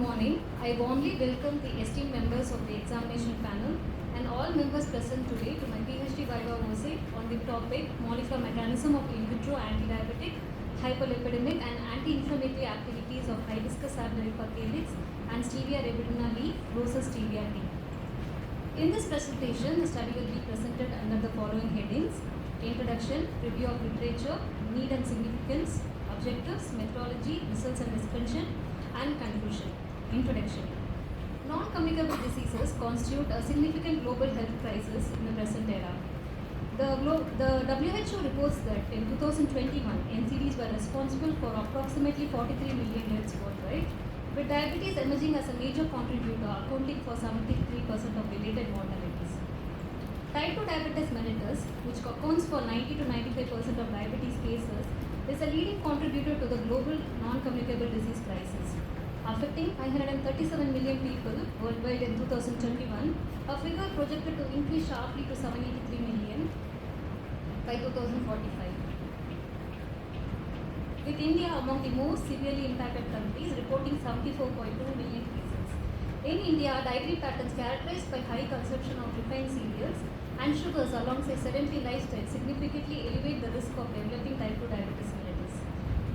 morning. I warmly welcome the esteemed members of the examination panel and all members present today to my PhD VIVA VOCE on the topic molecular mechanism of in vitro antidiabetic, hypolipidemic and anti-inflammatory activities of hibiscus arboricola calyx and stevia ribidina leaf versus stevia tea. In this presentation, the study will be presented under the following headings: Introduction, Review of Literature, Need and Significance, Objectives, Methodology, Results and Suspension, and Conclusion. Introduction. Non-communicable diseases constitute a significant global health crisis in the present era. The WHO reports that in 2021, NCDs were responsible for approximately 43 million deaths worldwide, with diabetes emerging as a major contributor, accounting for 73% of related mortalities. Type 2 diabetes mellitus, which accounts for 90 to 95% of diabetes cases, is a leading contributor to the global non-communicable disease crisis. Affecting 537 million people worldwide in 2021, a figure projected to increase sharply to 783 million by 2045. With India among the most severely impacted countries, reporting 74.2 million cases. In India, dietary patterns characterized by high consumption of refined cereals and sugars alongside sedentary lifestyle significantly elevate the risk of developing type 2 diabetes mellitus.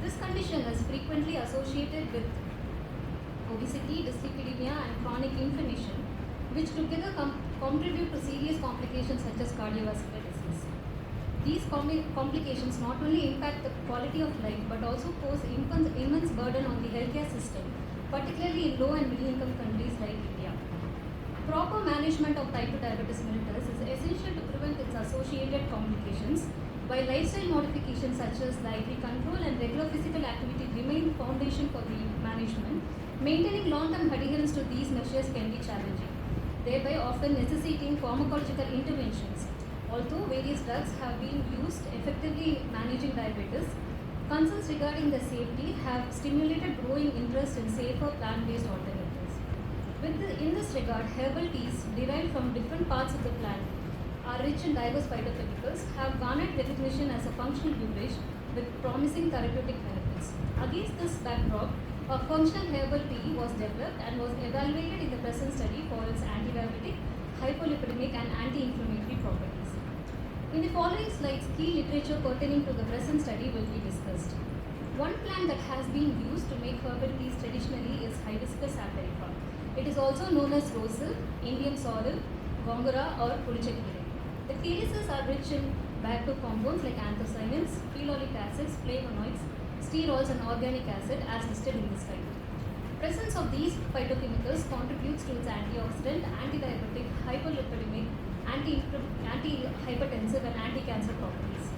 This condition is frequently associated with obesity, dyslipidemia, and chronic inflammation, which together contribute to serious complications such as cardiovascular disease. These complications not only impact the quality of life but also pose immense burden on the healthcare system, particularly in low and middle income countries like India. Proper management of type 2 diabetes mellitus is essential to prevent its associated complications, while lifestyle modifications such as dietary control and regular physical activity remain the foundation for the management. Maintaining long-term adherence to these measures can be challenging, thereby often necessitating pharmacological interventions. Although various drugs have been used effectively in managing diabetes, concerns regarding their safety have stimulated growing interest in safer plant-based alternatives. In this regard, herbal teas derived from different parts of the plant are rich in diverse phytochemicals, have garnered recognition as a functional beverage with promising therapeutic benefits. Against this backdrop, a functional herbal tea was developed and was evaluated in the present study for its antidiabetic, hypolipidemic and anti-inflammatory properties. In the following slides, key literature pertaining to the present study will be discussed. One plant that has been used to make herbal teas traditionally is hibiscus arboricola. It is also known as rosil, Indian sorrel, gongora or pulichakire. The calyces are rich in bioactive compounds like anthocyanins, phenolic acids, flavonoids, sterols and organic acid as listed in this slide. Presence of these phytochemicals contributes to its antioxidant, antidiabetic, hypolipidemic, anti-hypertensive and anti-cancer properties.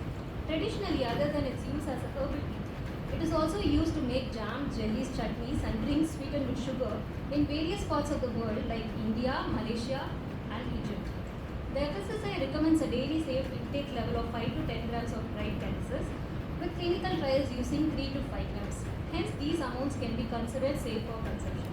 Traditionally, other than its use as a herbal tea, it is also used to make jam, jellies, chutneys and drinks sweetened with sugar in various parts of the world like India, Malaysia and Egypt. The FSSAI recommends a daily safe intake level of 5 to 10 grams of dried calyces, with clinical trials using 3 to 5 grams. Hence, these amounts can be considered safe for consumption.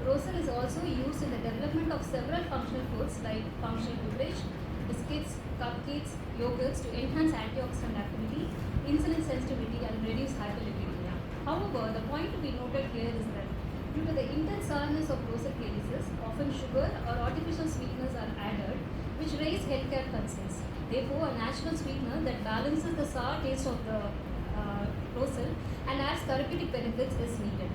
Rosil is also used in the development of several functional foods like functional beverage, biscuits, cupcakes, yogurts to enhance antioxidant activity, insulin sensitivity and reduce hyperlipidemia. However, the point to be noted here is that due to the intense sourness of rosil calyces, often sugar or artificial sweeteners are added, which raise healthcare concerns. Therefore, a natural sweetener that balances the sour taste of the rosil and adds therapeutic benefits is needed.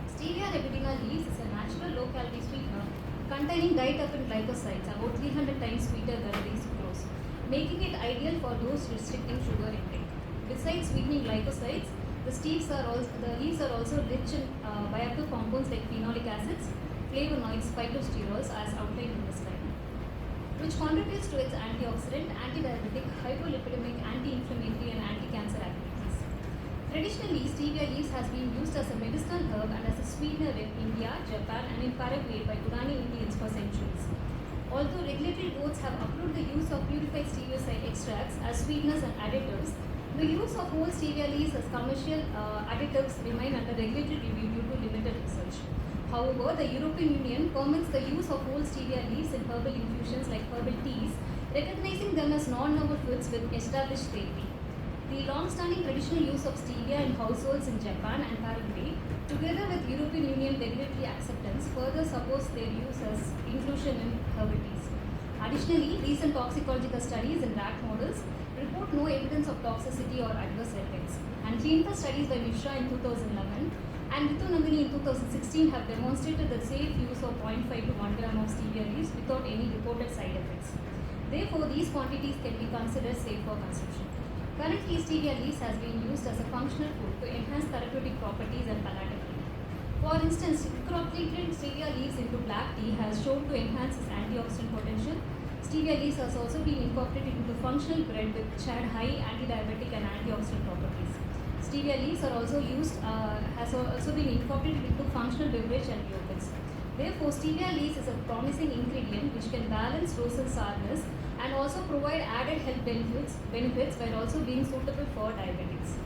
Stevia ribidina leaves is a natural low-calorie sweetener containing dithylamine glycosides, about 300 times sweeter than the sucrose, making it ideal for those restricting sugar intake. Besides sweetening glycosides, the leaves are also rich in bioactive compounds like phenolic acids, flavonoids, phytosterols as outlined in this slide, which contributes to its antioxidant, antidiabetic, hypolipidemic, anti-inflammatory and anti-cancer activities. Traditionally, stevia leaves has been used as a medicinal herb and as a sweetener in India, Japan and in Paraguay by Guarani Indians for centuries. Although regulatory boards have approved the use of purified stevia extracts as sweeteners and additives, the use of whole stevia leaves as commercial additives remain under regulatory review due to limited research. However, the European Union permits the use of whole stevia leaves in herbal infusions like herbal teas, recognizing them as non-novel foods with established safety. The long-standing traditional use of stevia in households in Japan and Paraguay, together with European Union regulatory acceptance, further supports their use as inclusion in herbal teas. Additionally, recent toxicological studies in rat models report no evidence of toxicity or adverse effects. And clinical studies by Mishra in 2011 and Ritu Nandini in 2016 have demonstrated the safe use of 0.5 to 1 gram of stevia leaves without any reported side effects. Therefore, these quantities can be considered safe for consumption. Currently, stevia leaves has been used as a functional food to enhance therapeutic properties and palatability. For instance, incorporating stevia leaves into black tea has shown to enhance its antioxidant potential. Stevia leaves has also been incorporated into functional bread which had high anti-diabetic and antioxidant properties. Stevia leaves are also used, has also been incorporated into functional beverage and yogurts. Therefore, stevia leaves is a promising ingredient which can balance rosal sourness and also provide added health benefits while also being suitable for diabetics.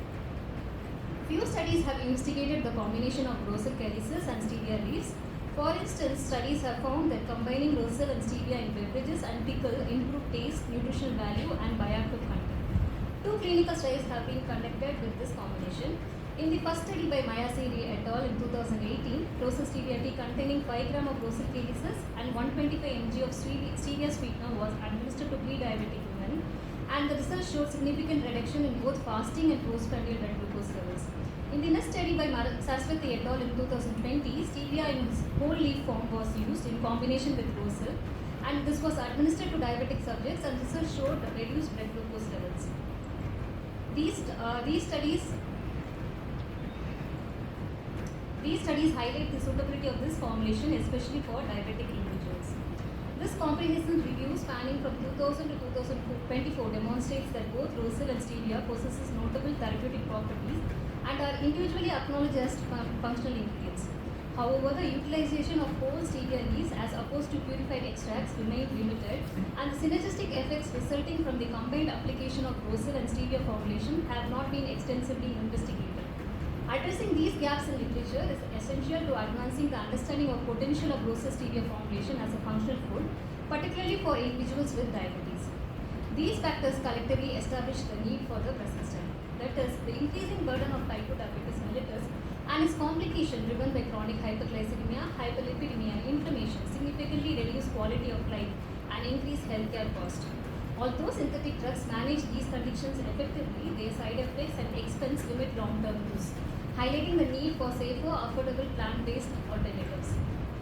Few studies have investigated the combination of rosal calyces and stevia leaves. For instance, studies have found that combining rosal and stevia in beverages and pickle improve taste, nutritional value, and bioactive content. 2 clinical studies have been conducted with this combination. In the first study by Mayasiri et al. In 2018, rosal stevia tea containing 5 gram of rosal calyces and 125 mg of stevia sweetener was administered to pre-diabetic women, and the results showed significant reduction in both fasting and postprandial blood glucose levels. In the next study by Saraswati et al. In 2020, stevia in its whole leaf form was used in combination with rosal, and this was administered to diabetic subjects, and results showed reduced blood glucose levels. These studies highlight the suitability of this formulation, especially for diabetic individuals. This comprehensive review spanning from 2000 to 2024 demonstrates that both rosal and stevia possesses notable therapeutic properties and are individually acknowledged as functional ingredients. However, the utilization of whole stevia leaves as opposed to purified extracts remain limited, and the synergistic effects resulting from the combined application of rosal and stevia formulation have not been extensively investigated. Addressing these gaps in literature is essential to advancing the understanding of potential of rosal stevia formulation as a functional food, particularly for individuals with diabetes. These factors collectively establish the need for the present study. That is, the increasing burden of type 2 diabetes mellitus and its complication driven by chronic hyperglycemia, hyperlipidemia, and inflammation significantly reduce quality of life and increase healthcare cost. Although synthetic drugs manage these conditions effectively, their side effects and expense limit long-term use, highlighting the need for safer, affordable plant-based alternatives.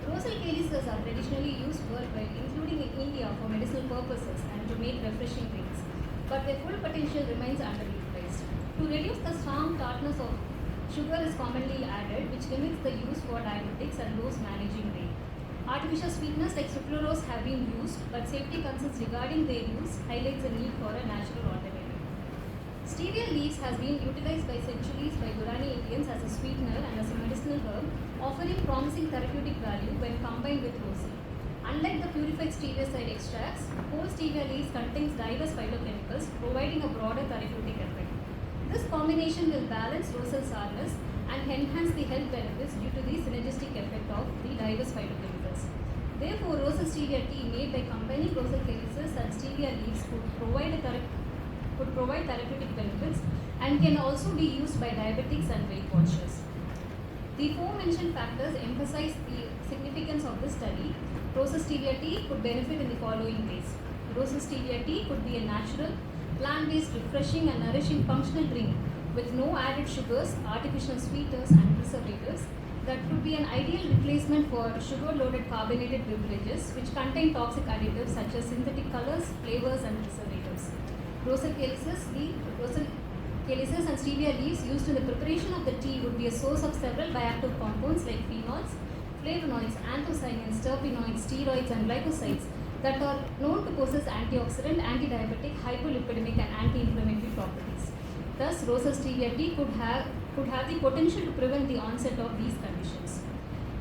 Rosal calyces are traditionally used worldwide, including in India, for medicinal purposes and to make refreshing drinks, but their full potential remains underutilized. To reduce the strong tartness of sugar is commonly added, which limits the use for diabetics and those managing weight. Artificial sweeteners like sucralose have been used, but safety concerns regarding their use highlights the need for a natural alternative. Stevia leaves has been utilized by centuries by Gurani Indians as a sweetener and as a medicinal herb, offering promising therapeutic value when combined with rosal. Unlike the purified stevia side extracts, whole stevia leaves contains diverse phytochemicals, providing a broader therapeutic effect. This combination will balance rosal sourness and enhance the health benefits due to the synergistic effect of the diverse phytochemicals. Therefore, rosal stevia tea made by combining rosal calyces and stevia leaves could provide therapeutic benefits and can also be used by diabetics and Weight Watchers. The forementioned factors emphasize the significance of this study. Rosal stevia tea could benefit in the following ways. Rosal stevia tea could be a natural, plant-based, refreshing and nourishing functional drink with no added sugars, artificial sweeteners and preservatives that could be an ideal replacement for sugar-loaded carbonated beverages which contain toxic additives such as synthetic colors, flavors and preservatives. Rosal calyces and stevia leaves used in the preparation of the tea would be a source of several bioactive compounds like phenols, flavonoids, anthocyanins, terpenoids, steroids and glycosides that are known to possess antioxidant, anti-diabetic, hypolipidemic and anti-inflammatory properties. Thus, rosal stevia tea could have the potential to prevent the onset of these conditions.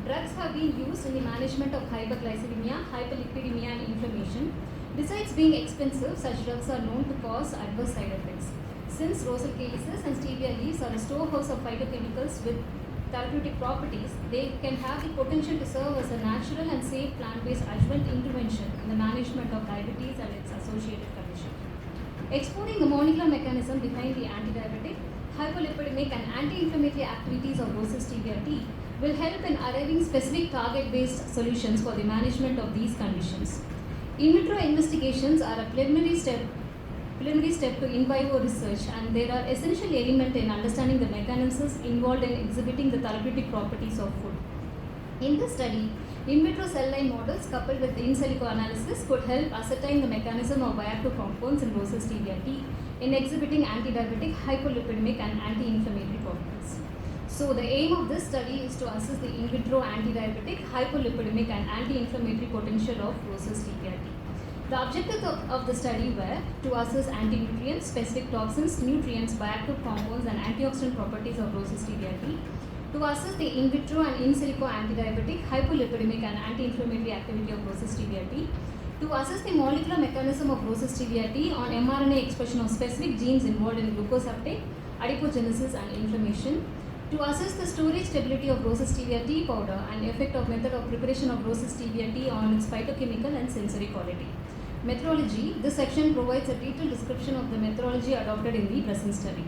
Drugs have been used in the management of hyperglycemia, hyperlipidemia and inflammation. Besides being expensive, such drugs are known to cause adverse side effects. Since rosal calyces and stevia leaves are a storehouse of phytochemicals with therapeutic properties, they can have the potential to serve as a natural and safe plant-based adjuvant intervention in the management of diabetes and its associated conditions. Exploring the molecular mechanism behind the antidiabetic, hypolipidemic and anti-inflammatory activities of rosal stevia tea will help in arriving specific target-based solutions for the management of these conditions. In vitro investigations are a preliminary step to in vivo research, and there are essential elements in understanding the mechanisms involved in exhibiting the therapeutic properties of food. In this study, in vitro cell line models coupled with in silico analysis could help ascertain the mechanism of bioactive compounds in rosal stevia tea in exhibiting antidiabetic, hypolipidemic and anti-inflammatory properties. So the aim of this study is to assess the in vitro antidiabetic, hypolipidemic and anti-inflammatory potential of rosal stevia tea. The objectives of the study were to assess anti-nutrients, specific toxins, nutrients, bioactive compounds and antioxidant properties of rosal stevia tea, to assess the in vitro and in silico antidiabetic, hypolipidemic and anti-inflammatory activity of rosal stevia tea, to assess the molecular mechanism of rosal stevia tea on mRNA expression of specific genes involved in glucose uptake, adipogenesis and inflammation, to assess the storage stability of rosal stevia tea powder and effect of method of preparation of rosal stevia tea on its phytochemical and sensory quality. Methodology. This section provides a detailed description of the methodology adopted in the present study.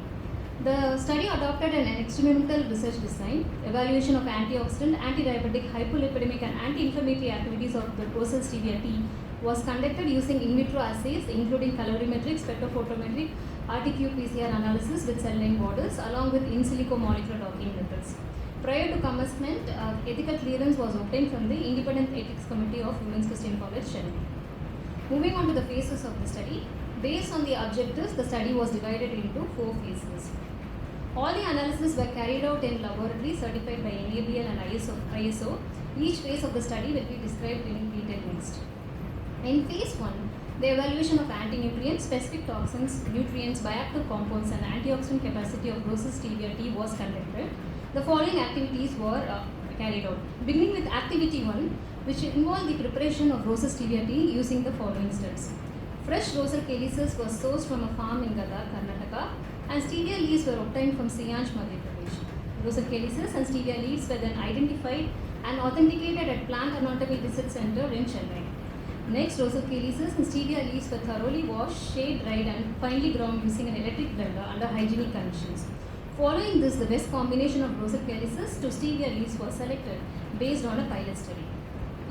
The study adopted an experimental research design, evaluation of antioxidant, antidiabetic, hypolipidemic and anti-inflammatory activities of the rosal stevia tea was conducted using in vitro assays including calorimetric, spectrophotometric, RT-qPCR analysis with cell line models along with in silico molecular docking methods. Prior to commencement, ethical clearance was obtained from the Independent Ethics Committee of Women's Christian College, Chennai. Moving on to the phases of the study. Based on the objectives, the study was divided into 4 phases. All the analyses were carried out in laboratory certified by NABL and ISO. Each phase of the study will be described in detail next. In phase 1, the evaluation of anti-nutrients, specific toxins, nutrients, bioactive compounds and antioxidant capacity of rosal stevia tea was conducted. The following activities were carried out. Beginning with activity 1, which involved the preparation of rosal stevia tea using the following steps. Fresh rosal calyces was sourced from a farm in Gadag, Karnataka, and stevia leaves were obtained from Siyanch, Madhya Pradesh. Rosal calyces and stevia leaves were then identified and authenticated at Plant Anatomy Research Center in Chennai. Next, rosal calyces and stevia leaves were thoroughly washed, shade dried and finely ground using an electric blender under hygienic conditions. Following this, the best combination of rosal calyces to stevia leaves was selected based on a pilot study.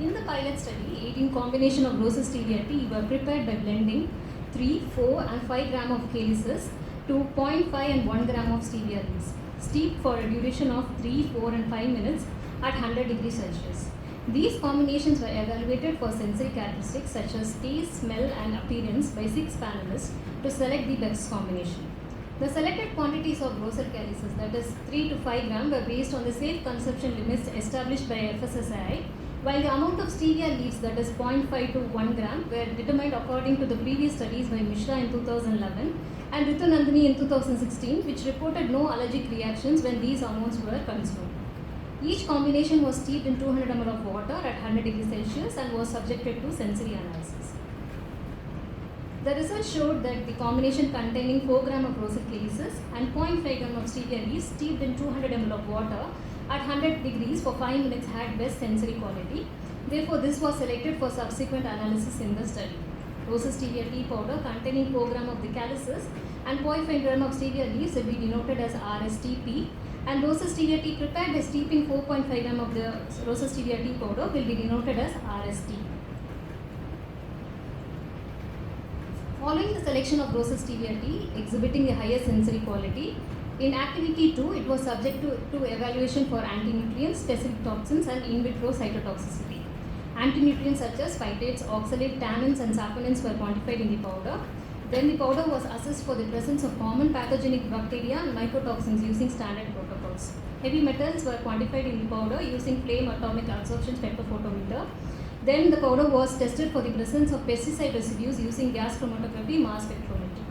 In the pilot study, 18 combination of rosal stevia tea were prepared by blending 3, 4 and 5 gram of calyces to 0.5 and 1 gram of stevia leaves, steeped for a duration of 3, 4 and 5 minutes at 100 degrees Celsius. These combinations were evaluated for sensory characteristics such as taste, smell and appearance by 6 panelists to select the best combination. The selected quantities of rosal calyces, that is 3 to 5 gram, were based on the safe consumption limits established by FSSAI, while the amount of stevia leaves, that is 0.5 to 1 gram, were determined according to the previous studies by Mishra in 2011 and Ritunandani in 2016, which reported no allergic reactions when these amounts were consumed. Each combination was steeped in 200 ml of water at 100 degrees Celsius and was subjected to sensory analysis. The research showed that the combination containing 4 gram of rosal calyces and 0.5 gram of stevia leaves steeped in 200 ml of water at 100 degrees for 5 minutes had best sensory quality. Therefore, this was selected for subsequent analysis in the study. Rosal stevia tea powder containing 4 gram of the calyces and 0.5 gram of stevia leaves will be denoted as RSTP, and rosal stevia tea prepared by steeping 4.5 gram of the rosal stevia tea powder will be denoted as RST. Following the selection of rosal stevia tea exhibiting the highest sensory quality, in activity 2, it was subject to evaluation for anti-nutrients, specific toxins and in vitro cytotoxicity. Anti-nutrients such as phytates, oxalate, tannins and saponins were quantified in the powder. Then the powder was assessed for the presence of common pathogenic bacteria and mycotoxins using standard protocols. Heavy metals were quantified in the powder using flame atomic absorption spectrophotometer. Then the powder was tested for the presence of pesticide residues using gas chromatography mass spectrometry.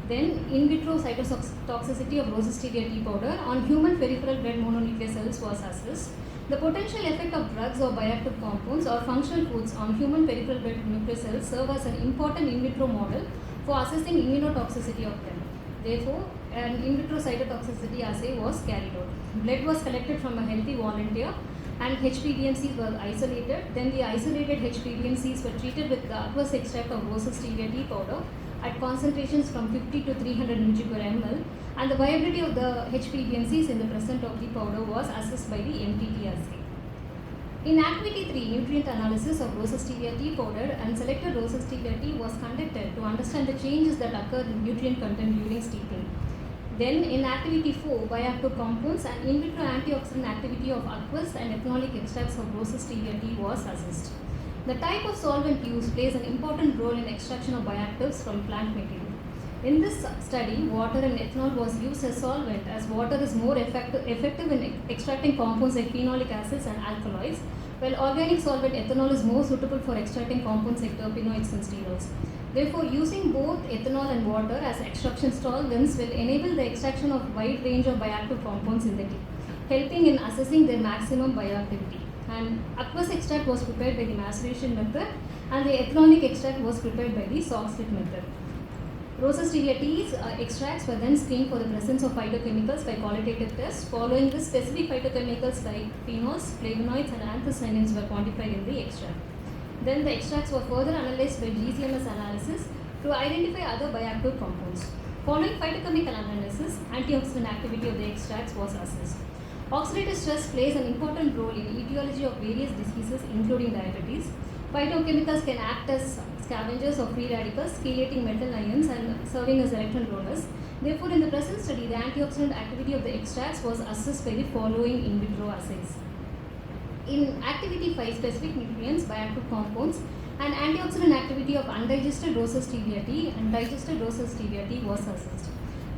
Then in vitro cytotoxicity of rosal stevia tea powder on human peripheral blood mononuclear cells was assessed. The potential effect of drugs or bioactive compounds or functional foods on human peripheral blood nuclear cells serve as an important in vitro model for assessing immunotoxicity of them. Therefore, an in vitro cytotoxicity assay was carried out. Blood was collected from a healthy volunteer and HPDMCs were isolated. Then the isolated HPDMCs were treated with the aqueous extract of rosal stevia tea powder at concentrations from 50 to 300 mg per ml, and the viability of the HPBMCs in the presence of the powder was assessed by the MTT assay. In Activity 3, nutrient analysis of rosas stevia tea powder and selected rosas stevia tea was conducted to understand the changes that occur in nutrient content during steeping. Then in Activity 4, bioactive compounds and in vitro antioxidant activity of aqueous and ethanolic extracts of rosas stevia tea was assessed. The type of solvent used plays an important role in extraction of bioactives from plant material. In this study, water and ethanol was used as solvent, as water is more effective in extracting compounds like phenolic acids and alkaloids, while organic solvent ethanol is more suitable for extracting compounds like terpenoids and sterols. Therefore, using both ethanol and water as extraction solvents will enable the extraction of wide range of bioactive compounds in the tea, helping in assessing their maximum bioactivity. And aqueous extract was prepared by the maceration method, and the ethanolic extract was prepared by the soft slit method. Rosas stevia teas extracts were then screened for the presence of phytochemicals by qualitative tests. Following this, specific phytochemicals like phenols, flavonoids, and anthocyanins were quantified in the extract. Then the extracts were further analyzed by GCMS analysis to identify other bioactive compounds. Following phytochemical analysis, antioxidant activity of the extracts was assessed. Oxidative stress plays an important role in etiology of various diseases, including diabetes. Phytochemicals can act as scavengers of free radicals, chelating metal ions and serving as electron donors. Therefore, in the present study, the antioxidant activity of the extracts was assessed by the following in vitro assays. In Activity 5, specific nutrients, bioactive compounds, and antioxidant activity of undigested rosas stevia tea and digested rosas stevia tea was assessed.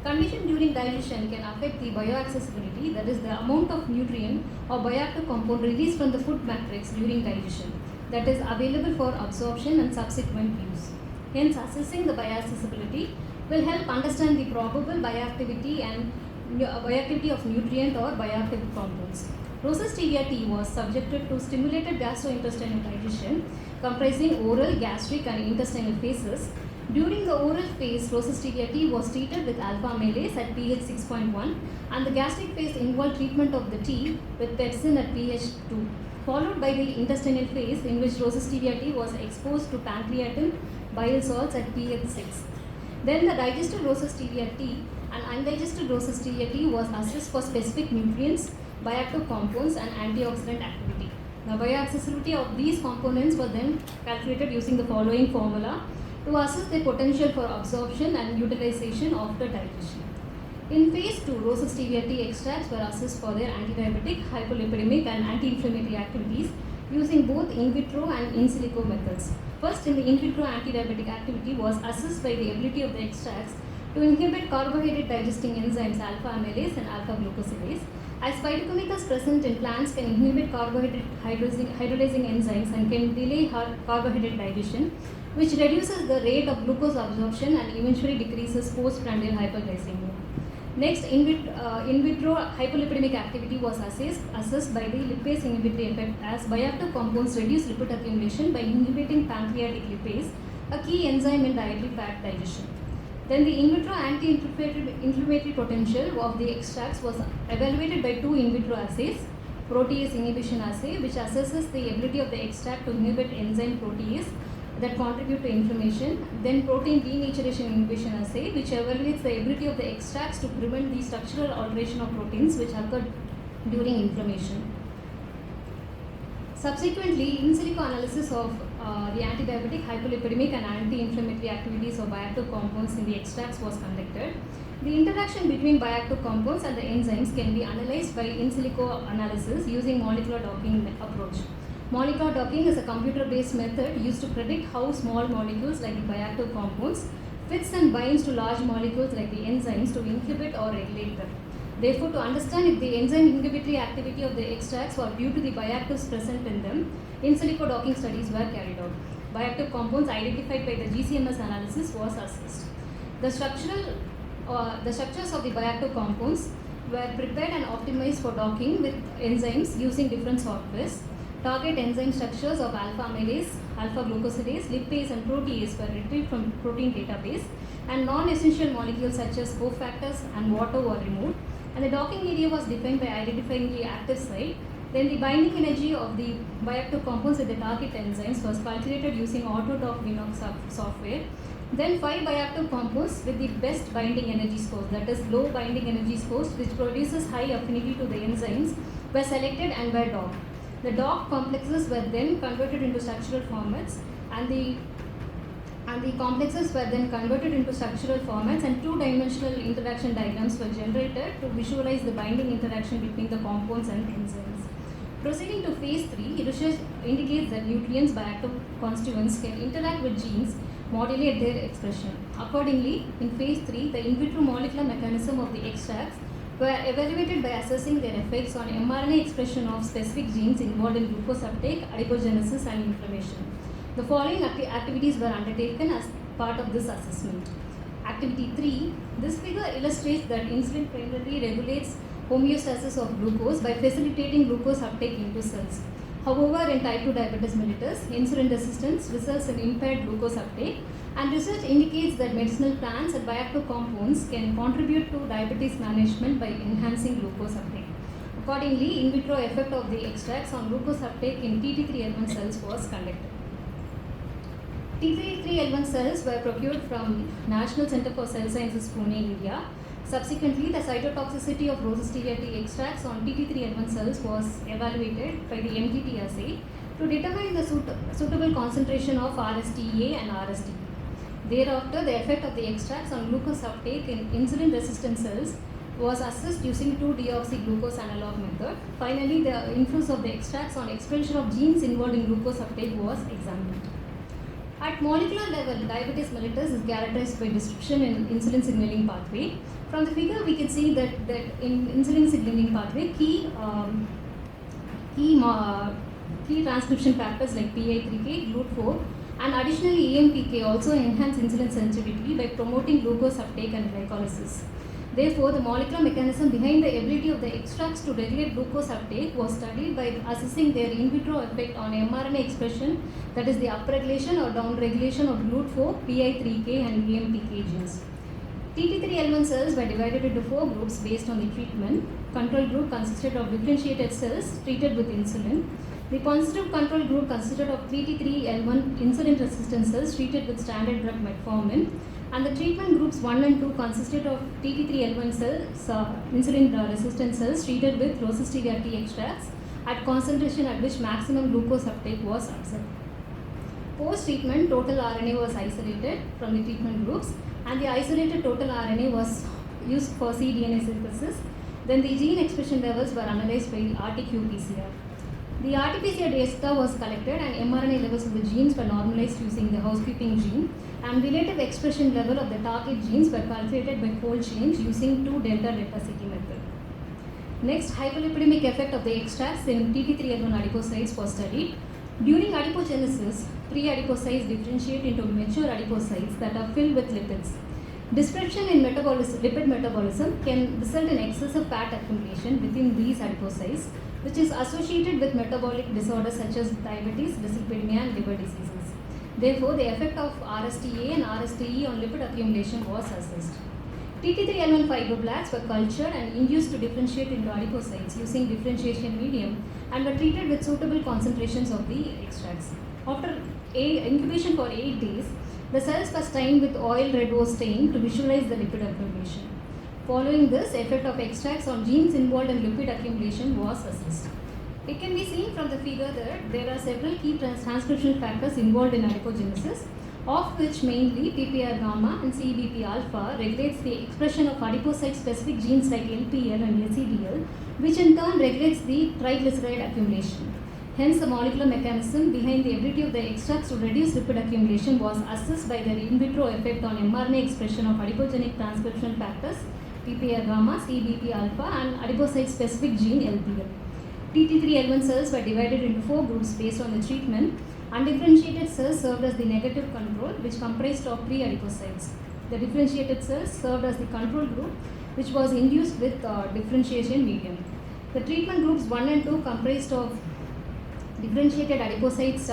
Condition during digestion can affect the bioaccessibility, that is the amount of nutrient or bioactive compound released from the food matrix during digestion, that is available for absorption and subsequent use. Hence, assessing the bioaccessibility will help understand the probable bioactivity and bioactivity of nutrient or bioactive compounds. Rosas stevia tea was subjected to stimulated gastrointestinal digestion comprising oral, gastric and intestinal phases. During the oral phase, rosas stevia tea was treated with alpha amylase at pH 6.1, and the gastric phase involved treatment of the tea with pepsin at pH 2, followed by the intestinal phase in which rosas stevia tea was exposed to pancreatin bile salts at pH 6. Then the digested rosas stevia tea and undigested rosas stevia tea was assessed for specific nutrients, bioactive compounds and antioxidant activity. The bioaccessibility of these components were then calculated using the following formula to assess their potential for absorption and utilization after digestion. In phase 2, rosas stevia tea extracts were assessed for their antidiabetic, hypolipidemic and anti-inflammatory activities using both in vitro and in silico methods. First, in the in vitro antidiabetic activity was assessed by the ability of the extracts to inhibit carbohydrate digesting enzymes alpha amylase and alpha glucosidase, as phytochemicals present in plants can inhibit carbohydrate hydrolysing enzymes and can delay carbohydrate digestion, which reduces the rate of glucose absorption and eventually decreases postprandial hyperglycemia. Next, in vitro hypolipidemic activity was assessed by the lipase inhibitory effect, as bioactive compounds reduce lipid accumulation by inhibiting pancreatic lipase, a key enzyme in dietary fat digestion. Then the in vitro anti-inflammatory potential of the extracts was evaluated by two in vitro assays, protease inhibition assay, which assesses the ability of the extract to inhibit enzyme protease that contribute to inflammation, then protein denaturation inhibition assay, which evaluates the ability of the extracts to prevent the structural alteration of proteins which occur during inflammation. Subsequently, in silico analysis of the antidiabetic, hypolipidemic and anti-inflammatory activities of bioactive compounds in the extracts was conducted. The interaction between bioactive compounds and the enzymes can be analyzed by in silico analysis using molecular docking approach. Molecular docking is a computer-based method used to predict how small molecules like the bioactive compounds fits and binds to large molecules like the enzymes to inhibit or regulate them. Therefore, to understand if the enzyme inhibitory activity of the extracts were due to the bioactives present in them, in silico docking studies were carried out. Bioactive compounds identified by the GCMS analysis was assessed. The structures of the bioactive compounds were prepared and optimized for docking with enzymes using different softwares. Target enzyme structures of alpha amylase, alpha glucosidase, lipase and protease were retrieved from protein database, and non-essential molecules such as cofactors and water were removed, and the docking area was defined by identifying the active site. Then the binding energy of the bioactive compounds with the target enzymes was calculated using AutoDock Winox software, Then 5 bioactive compounds with the best binding energy scores, that is low binding energy scores, which produces high affinity to the enzymes, were selected and were docked. The docked complexes were then converted into structural formats, and the complexes were then converted into structural formats, and two-dimensional interaction diagrams were generated to visualize the binding interaction between the compounds and enzymes. Proceeding to phase 3, research indicates that nutrients bioactive constituents can interact with genes, modulate their expression. Accordingly, in phase 3, the in vitro molecular mechanism of the extracts were evaluated by assessing their effects on mRNA expression of specific genes involved in glucose uptake, adipogenesis, and inflammation. The following activities were undertaken as part of this assessment. Activity 3. This figure illustrates that insulin primarily regulates homeostasis of glucose by facilitating glucose uptake into cells. However, in type 2 diabetes mellitus, insulin resistance results in impaired glucose uptake, and research indicates that medicinal plants and bioactive compounds can contribute to diabetes management by enhancing glucose uptake. Accordingly, in vitro effect of the extracts on glucose uptake in T3L1 cells was conducted. T3L1 cells were procured from National Center for Cell Sciences, Pune, India. Subsequently, the cytotoxicity of Rosesteria T extracts on T3L1 cells was evaluated by the MTT assay to determine the suitable concentration of RSTA and RST. Thereafter, the effect of the extracts on glucose uptake in insulin-resistant cells was assessed using 2-deoxyglucose analog method. Finally, the influence of the extracts on expression of genes involved in glucose uptake was examined. At molecular level, diabetes mellitus is characterized by disruption in insulin signaling pathway. From the figure, we can see that in insulin signaling pathway, key transcription factors like PI3K, GLUT4, and additionally AMPK also enhance insulin sensitivity by promoting glucose uptake and glycolysis. Therefore, the molecular mechanism behind the ability of the extracts to regulate glucose uptake was studied by assessing their in vitro effect on mRNA expression, that is the upregulation or downregulation of GLUT4, PI3K, and AMPK genes. T3L1 cells were divided into 4 groups based on the treatment. Control group consisted of differentiated cells treated with insulin. The positive control group consisted of T3L1 insulin-resistant cells treated with standard drug metformin. And the treatment groups 1 and 2 consisted of T3L1 cells, insulin-resistant cells treated with Rosesteria T extracts at concentration at which maximum glucose uptake was observed. Post-treatment, total RNA was isolated from the treatment groups, and the isolated total RNA was used for cDNA synthesis. Then the gene expression levels were analyzed by RT-qPCR. The RT-PCR data was collected, and mRNA levels of the genes were normalized using the housekeeping gene, and relative expression level of the target genes were calculated by fold change using 2-delta-delta-CT method. Next, hypolipidemic effect of the extracts in T3L1 adipocytes was studied. During adipogenesis, pre-adipocytes differentiate into mature adipocytes that are filled with lipids. Disruption in lipid metabolism can result in excessive fat accumulation within these adipocytes, which is associated with metabolic disorders such as diabetes, dyslipidemia, and liver diseases. Therefore, the effect of RSTA and RSTE on lipid accumulation was assessed. T3L1 fibroblasts were cultured and induced to differentiate into adipocytes using differentiation medium and were treated with suitable concentrations of the extracts. After incubation for 8 days, the cells were stained with oil red rose stain to visualize the lipid accumulation. Following this, effect of extracts on genes involved in lipid accumulation was assessed. It can be seen from the figure that there are several key transcription factors involved in adipogenesis, of which mainly PPR gamma and CBP alpha regulates the expression of adipocyte-specific genes like LPL and SEDL, which in turn regulates the triglyceride accumulation. Hence, the molecular mechanism behind the ability of the extracts to reduce lipid accumulation was assessed by their in vitro effect on mRNA expression of adipogenic transcription factors, PPR gamma, CBP alpha, and adipocyte-specific gene LPL. T3L1 cells were divided into 4 groups based on the treatment. Undifferentiated cells served as the negative control, which comprised of 3 adipocytes. The differentiated cells served as the control group, which was induced with differentiation medium. The treatment groups 1 and 2 comprised of differentiated adipocytes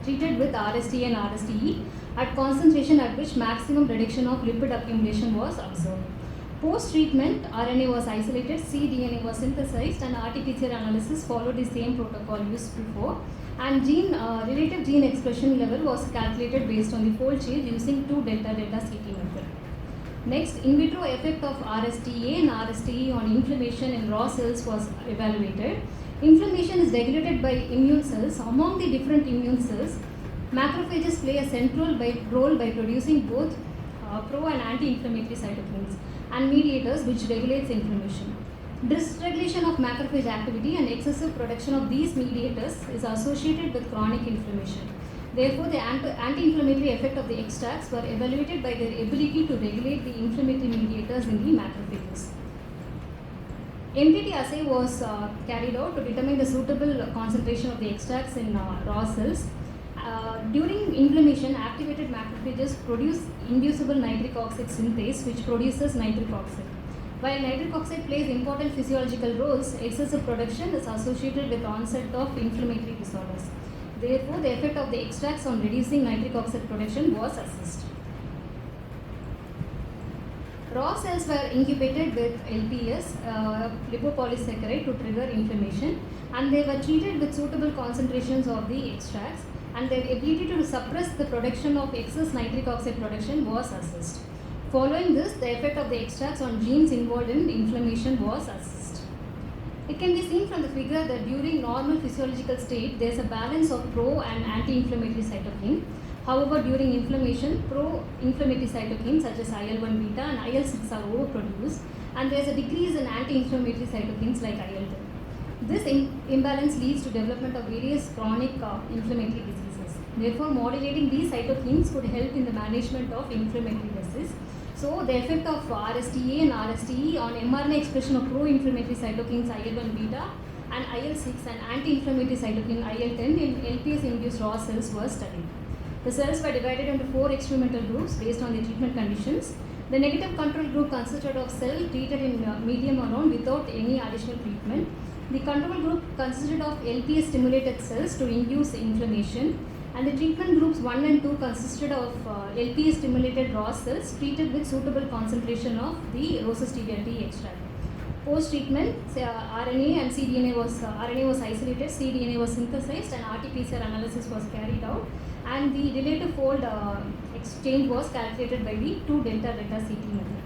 treated with RST and RSTE at concentration at which maximum reduction of lipid accumulation was observed. Post-treatment, RNA was isolated, cDNA was synthesized, and RT-PCR analysis followed the same protocol used before. and relative gene expression level was calculated based on the fold change using 2 delta delta CT method. Next, in vitro effect of RSTA and RSTE on inflammation in raw cells was evaluated. Inflammation is regulated by immune cells. Among the different immune cells, macrophages play a central role by producing both pro and anti-inflammatory cytokines and mediators which regulates inflammation. Dysregulation of macrophage activity and excessive production of these mediators is associated with chronic inflammation. Therefore, the anti-inflammatory effect of the extracts were evaluated by their ability to regulate the inflammatory mediators in the macrophages. MTT assay was carried out to determine the suitable concentration of the extracts in raw cells. During inflammation, activated macrophages produce inducible nitric oxide synthase, which produces nitric oxide. While nitric oxide plays important physiological roles, excessive production is associated with onset of inflammatory disorders. Therefore, the effect of the extracts on reducing nitric oxide production was assessed. Raw cells were incubated with LPS, lipopolysaccharide, to trigger inflammation, and they were treated with suitable concentrations of the extracts, and their ability to suppress the production of excess nitric oxide production was assessed. Following this, the effect of the extracts on genes involved in inflammation was assessed. It can be seen from the figure that during normal physiological state, there is a balance of pro and anti-inflammatory cytokine. However, during inflammation, pro-inflammatory cytokines such as IL-1 beta and IL-6 are overproduced, and there is a decrease in anti-inflammatory cytokines like IL-10. This imbalance leads to development of various chronic inflammatory diseases. Therefore, modulating these cytokines could help in the management of inflammatory disease. So, the effect of RSTA and RSTE on mRNA expression of pro-inflammatory cytokines IL-1 beta and IL-6 and anti-inflammatory cytokine IL-10 in LPS-induced raw cells was studied. The cells were divided into 4 experimental groups based on the treatment conditions. The negative control group consisted of cells treated in medium alone without any additional treatment. The control group consisted of LPS-stimulated cells to induce inflammation. And the treatment groups 1 and 2 consisted of LPS-stimulated raw cells treated with suitable concentration of the Rosas stevia tea extract. Post-treatment, RNA and cDNA RNA was isolated, cDNA was synthesized, and RT-PCR analysis was carried out, and the relative fold exchange was calculated by the 2 delta delta CT method.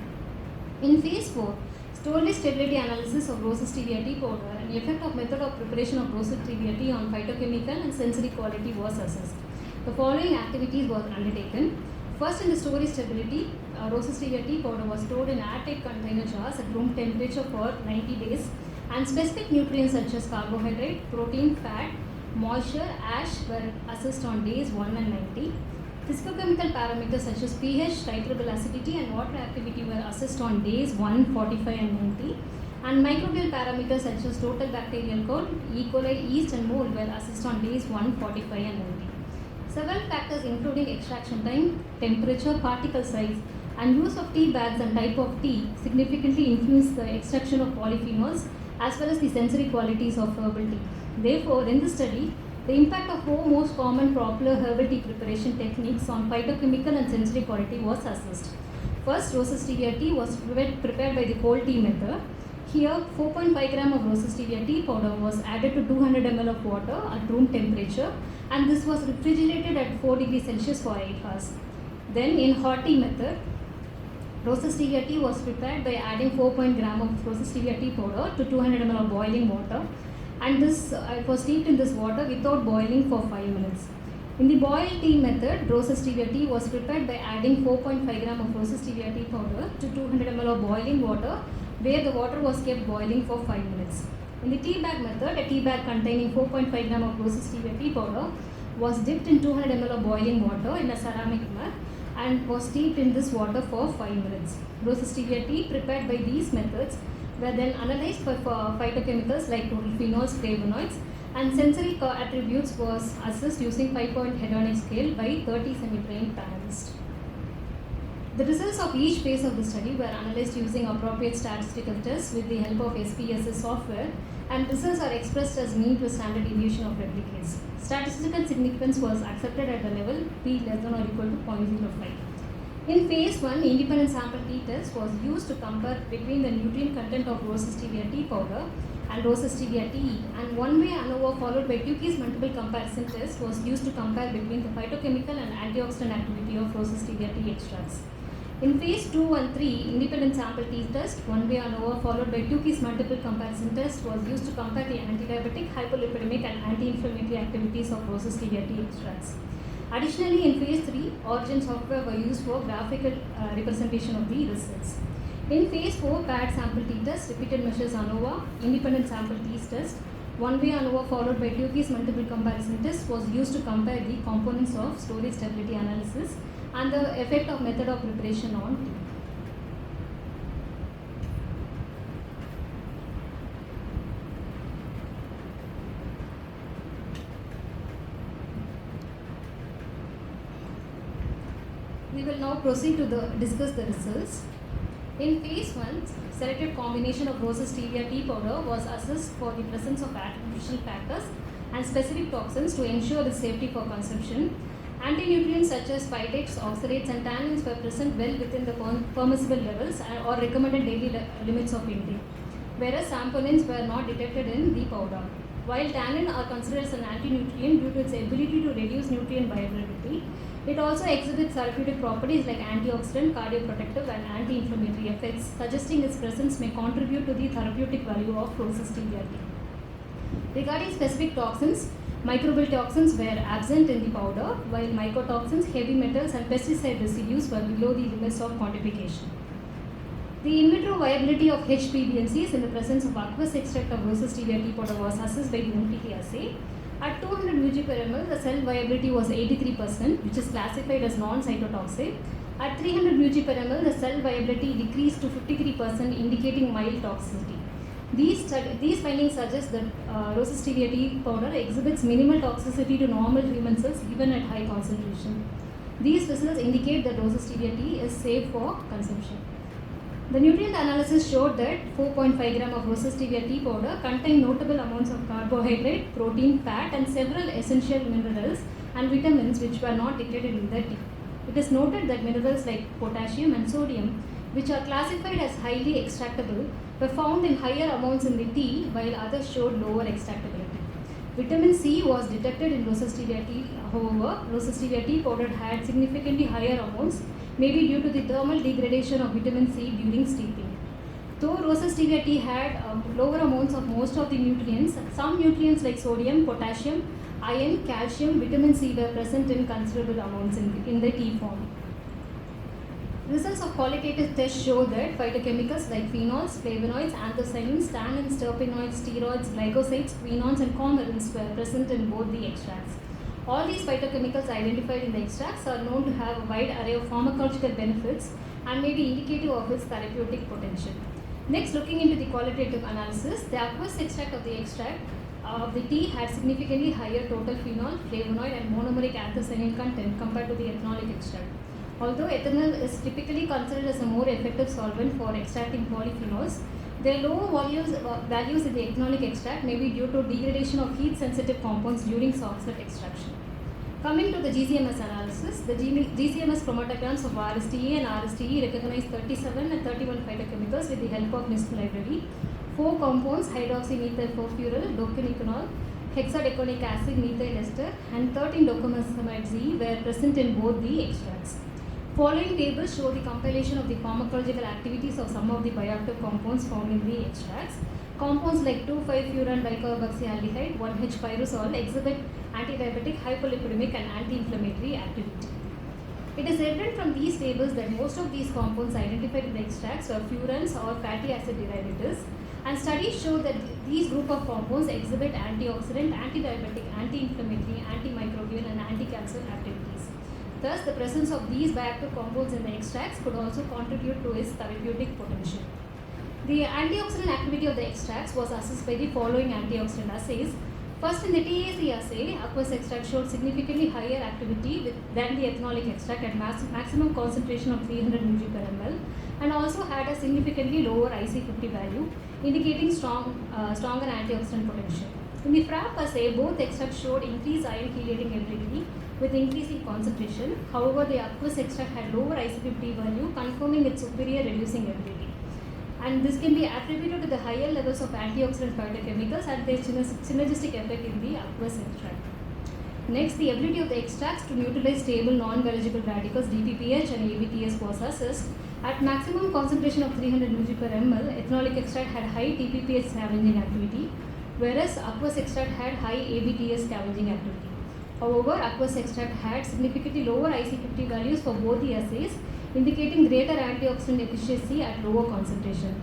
In phase 4, storage stability analysis of Rosas stevia tea powder and effect of method of preparation of Rosas stevia tea on phytochemical and sensory quality was assessed. The following activities were undertaken. First, in the storage stability, Rosas stevia tea powder was stored in airtight container jars at room temperature for 90 days, and specific nutrients such as carbohydrate, protein, fat, moisture, ash were assessed on days 1 and 90. Physicochemical parameters such as pH, titrable acidity, and water activity were assessed on days 1, 45, and 90. And microbial parameters such as total bacterial count, E. coli, yeast, and mold were assessed on days 1, 45, and 90. Several factors including extraction time, temperature, particle size, and use of tea bags and type of tea significantly influence the extraction of polyphenols as well as the sensory qualities of herbal tea. Therefore, in this study, the impact of 4 most common popular herbal tea preparation techniques on phytochemical and sensory quality was assessed. First, Rosas stevia tea was prepared by the cold tea method. Here, 4.5 gram of Rosas stevia tea powder was added to 200 ml of water at room temperature, and this was refrigerated at 4 degrees Celsius for 8 hours. Then, in hot tea method, Rosas stevia tea was prepared by adding 4.0 gram of Rosas stevia tea powder to 200 ml of boiling water, and this it was steeped in this water without boiling for 5 minutes. In the boiled tea method, Rosas stevia tea was prepared by adding 4.5 gram of Rosas stevia tea powder to 200 ml of boiling water, where the water was kept boiling for 5 minutes. In the tea bag method, a tea bag containing 4.5 gram of Rosas stevia tea powder was dipped in 200 ml of boiling water in a ceramic mug and was steeped in this water for 5 minutes. Rosas stevia tea prepared by these methods were then analyzed for phytochemicals like total phenols, flavonoids, and sensory attributes was assessed using 5-point hedonic scale by 30 semi-trained panelists. The results of each phase of the study were analyzed using appropriate statistical tests with the help of SPSS software, and results are expressed as mean plus standard deviation of replicates. Statistical significance was accepted at the level p less than or equal to 0.05. In phase 1, independent sample t test was used to compare between the nutrient content of Rosas stevia tea powder and rose stevia tea, and one-way ANOVA followed by Tukey's multiple comparison test was used to compare between the phytochemical and antioxidant activity of rose stevia tea extracts. In phase 2 and 3, independent sample tea test, one-way ANOVA followed by Tukey's multiple comparison test was used to compare the antidiabetic, hypolipidemic and anti-inflammatory activities of rose stevia tea extracts. Additionally, in phase 3, Origin software were used for graphical representation of the results. In phase 4, paired sample t test, repeated measures ANOVA, independent sample t test, one-way ANOVA followed by Tukey's multiple comparison test was used to compare the components of storage stability analysis and the effect of method of preparation on tea. We will now proceed to discuss the results. In phase 1, selected combination of rose stevia tea powder was assessed for the presence of artificial factors and specific toxins to ensure the safety for consumption. Anti-nutrients such as phytates, oxalates and tannins were present well within the permissible levels or recommended daily limits of intake, whereas saponins were not detected in the powder. While tannin are considered as an anti-nutrient due to its ability to reduce nutrient bioavailability, it also exhibits therapeutic properties like antioxidant, cardioprotective and anti-inflammatory effects, suggesting its presence may contribute to the therapeutic value of rose stevia tea. Regarding specific toxins, microbial toxins were absent in the powder, while mycotoxins, heavy metals and pesticide residues were below the limits of quantification. The in vitro viability of HPBNCs in the presence of aqueous extract of rose stevia tea powder was assessed by the MTT assay. At 200 mg per ml, the cell viability was 83%, which is classified as non-cytotoxic. At 300 mg per ml, the cell viability decreased to 53%, indicating mild toxicity. These findings suggest that rose stevia tea powder exhibits minimal toxicity to normal human cells even at high concentration. These results indicate that rose stevia tea is safe for consumption. The nutrient analysis showed that 4.5 gram of rose stevia tea powder contained notable amounts of carbohydrate, protein, fat and several essential minerals and vitamins which were not detected in the tea. It is noted that minerals like potassium and sodium, which are classified as highly extractable, were found in higher amounts in the tea while others showed lower extractability. Vitamin C was detected in rose stevia tea, however, rose stevia tea powder had significantly higher amounts, maybe due to the thermal degradation of vitamin C during steeping. Though rose stevia tea had lower amounts of most of the nutrients, some nutrients like sodium, potassium, iron, calcium, vitamin C were present in considerable amounts in the tea form. Results of qualitative tests show that phytochemicals like phenols, flavonoids, anthocyanins, tannins, terpenoids, steroids, glycosides, quinones and coumarins were present in both the extracts. All these phytochemicals identified in the extracts are known to have a wide array of pharmacological benefits and may be indicative of its therapeutic potential. Next, looking into the qualitative analysis, the aqueous extract of the extract of the tea had significantly higher total phenol, flavonoid and monomeric anthocyanin content compared to the ethanolic extract. Although ethanol is typically considered as a more effective solvent for extracting polyphenols, their low values in the ethanolic extract may be due to degradation of heat-sensitive compounds during soft-set extraction. Coming to the GCMS analysis, the GCMS chromatograms of RSTE and RSTE recognize 37 and 31 phytochemicals with the help of NIST library. 4 compounds, hydroxymethyl furfuryl, doconicanol, hexadeconic acid, methyl ester, and 13 docosahexaamide Z were present in both the extracts. Following tables show the compilation of the pharmacological activities of some of the bioactive compounds found in the extracts. Compounds like 2,5-furan dicarboxyaldehyde, 1,H-pyrrosol exhibit antidiabetic, hypolipidemic and anti-inflammatory activity. It is evident from these tables that most of these compounds identified in the extracts were furans or fatty acid derivatives, and studies show that these group of compounds exhibit antioxidant, antidiabetic, anti-inflammatory, antimicrobial and anti-cancer activities. Thus, the presence of these bioactive compounds in the extracts could also contribute to its therapeutic potential. The antioxidant activity of the extracts was assessed by the following antioxidant assays. First, in the TAC assay, aqueous extract showed significantly higher activity than the ethanolic extract at maximum concentration of 300 mg per ml and also had a significantly lower IC50 value, indicating stronger antioxidant potential. In the FRAP assay, both extracts showed increased iron chelating ability with increasing concentration. However, the aqueous extract had lower IC50 value, confirming its superior reducing ability. and this can be attributed to the higher levels of antioxidant phytochemicals and their synergistic effect in the aqueous extract. Next, the ability of the extracts to neutralize stable non-biological radicals DPPH and ABTS was assessed. At maximum concentration of 300 mg per ml, ethanolic extract had high TPPH scavenging activity, whereas aqueous extract had high ABTS scavenging activity. However, aqueous extract had significantly lower IC50 values for both the assays, indicating greater antioxidant efficiency at lower concentration.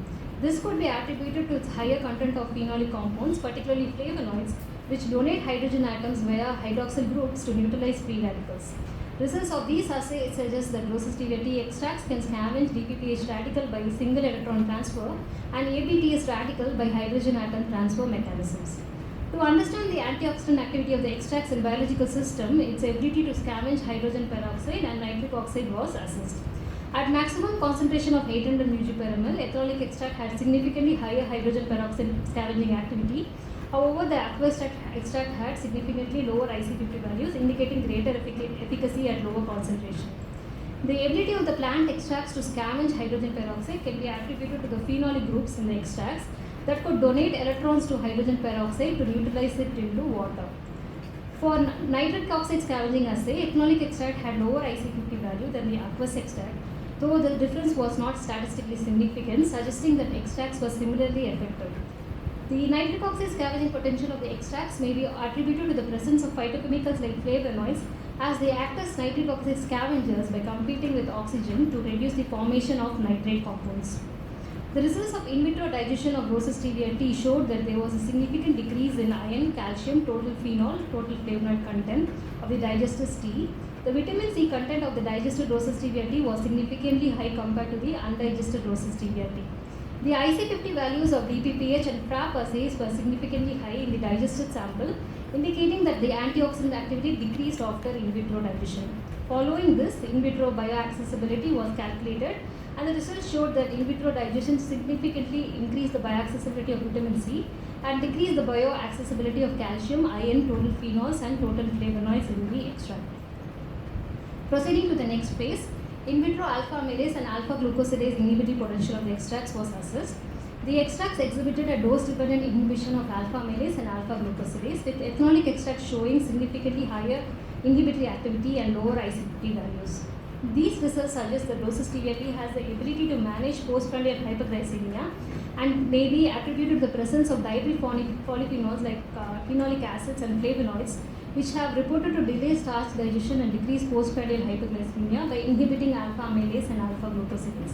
This could be attributed to its higher content of phenolic compounds, particularly flavonoids, which donate hydrogen atoms via hydroxyl groups to neutralize free radicals. Results of these assays suggest that rose stevia tea extracts can scavenge DPPH radical by single electron transfer and ABTS radical by hydrogen atom transfer mechanisms. To understand the antioxidant activity of the extracts in biological system, its ability to scavenge hydrogen peroxide and nitric oxide was assessed. At maximum concentration of 800 mg per ml, ethanolic extract had significantly higher hydrogen peroxide scavenging activity. However, the aqueous extract had significantly lower IC50 values, indicating greater efficacy at lower concentration. The ability of the plant extracts to scavenge hydrogen peroxide can be attributed to the phenolic groups in the extracts that could donate electrons to hydrogen peroxide to neutralize it into water. For nitric oxide scavenging assay, ethanolic extract had lower IC50 value than the aqueous extract, though the difference was not statistically significant, suggesting that extracts were similarly effective. The nitric oxide scavenging potential of the extracts may be attributed to the presence of phytochemicals like flavonoids, as they act as nitric oxide scavengers by competing with oxygen to reduce the formation of nitrate compounds. The results of in vitro digestion of rose stevia tea showed that there was a significant decrease in iron, calcium, total phenol, total flavonoid content of the digested tea. The vitamin C content of the digested rose stevia tea was significantly high compared to the undigested rose stevia tea. The IC50 values of DPPH and FRAP assays were significantly high in the digested sample, indicating that the antioxidant activity decreased after in vitro digestion. Following this, the in vitro bioaccessibility was calculated, and the results showed that in vitro digestion significantly increased the bioaccessibility of vitamin C and decreased the bioaccessibility of calcium, iron, total phenols, and total flavonoids in the extract. Proceeding to the next phase, in vitro alpha amylase and alpha glucosidase inhibitory potential of the extracts was assessed. The extracts exhibited a dose-dependent inhibition of alpha amylase and alpha glucosidase, with ethanolic extracts showing significantly higher inhibitory activity and lower IC50 values. These results suggest that rose stevia tea has the ability to manage postprandial hyperglycemia and may be attributed to the presence of dietary polyphenols like phenolic acids and flavonoids, which have reported to delay starch digestion and decrease postprandial hyperglycemia by inhibiting alpha amylase and alpha glucosidase.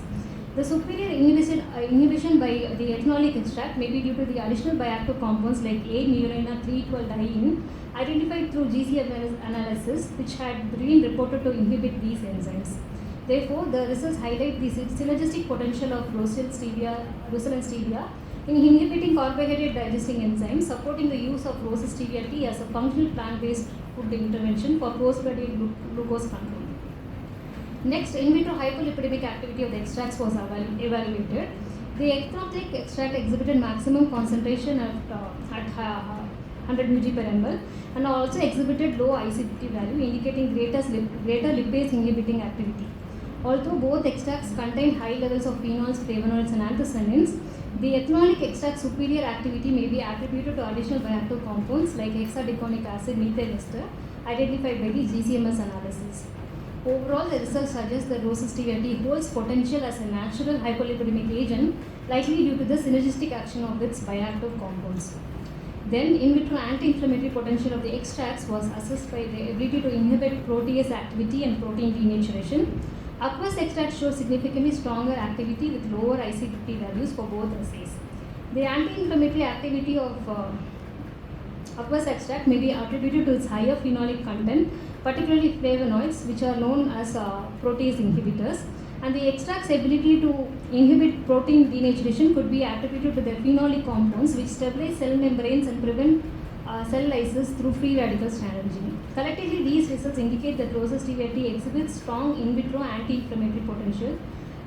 The superior inhibition by the ethanolic extract may be due to the additional bioactive compounds like A-neurina-312-diene identified through GCM analysis, which had been reported to inhibit these enzymes. Therefore, the results highlight the synergistic potential of rose and stevia in inhibiting carbohydrate digesting enzymes, supporting the use of rose stevia tea as a functional plant-based food intervention for postprandial glucose control. Next, in vitro hypolipidemic activity of the extracts was evaluated. The ethanolic extract exhibited maximum concentration at 100 mg per ml and also exhibited low IC50 value, indicating greater lipase inhibiting activity. Although both extracts contain high levels of phenols, flavonoids, and anthocyanins, the ethanolic extract superior activity may be attributed to additional bioactive compounds like hexadeconic acid methyl ester identified by the GCMS analysis. Overall, the results suggest that rose stevia tea holds potential as a natural hypolipidemic agent, likely due to the synergistic action of its bioactive compounds. Then, in vitro anti-inflammatory potential of the extracts was assessed by the ability to inhibit protease activity and protein denaturation. Aqueous extract showed significantly stronger activity with lower IC50 values for both assays. The anti-inflammatory activity of aqueous extract may be attributed to its higher phenolic content, particularly flavonoids, which are known as protease inhibitors, and the extract's ability to inhibit protein denaturation could be attributed to their phenolic compounds, which stabilize cell membranes and prevent cell lysis through free radical strategy. Collectively, these results indicate that rose stevia tea exhibits strong in vitro anti-inflammatory potential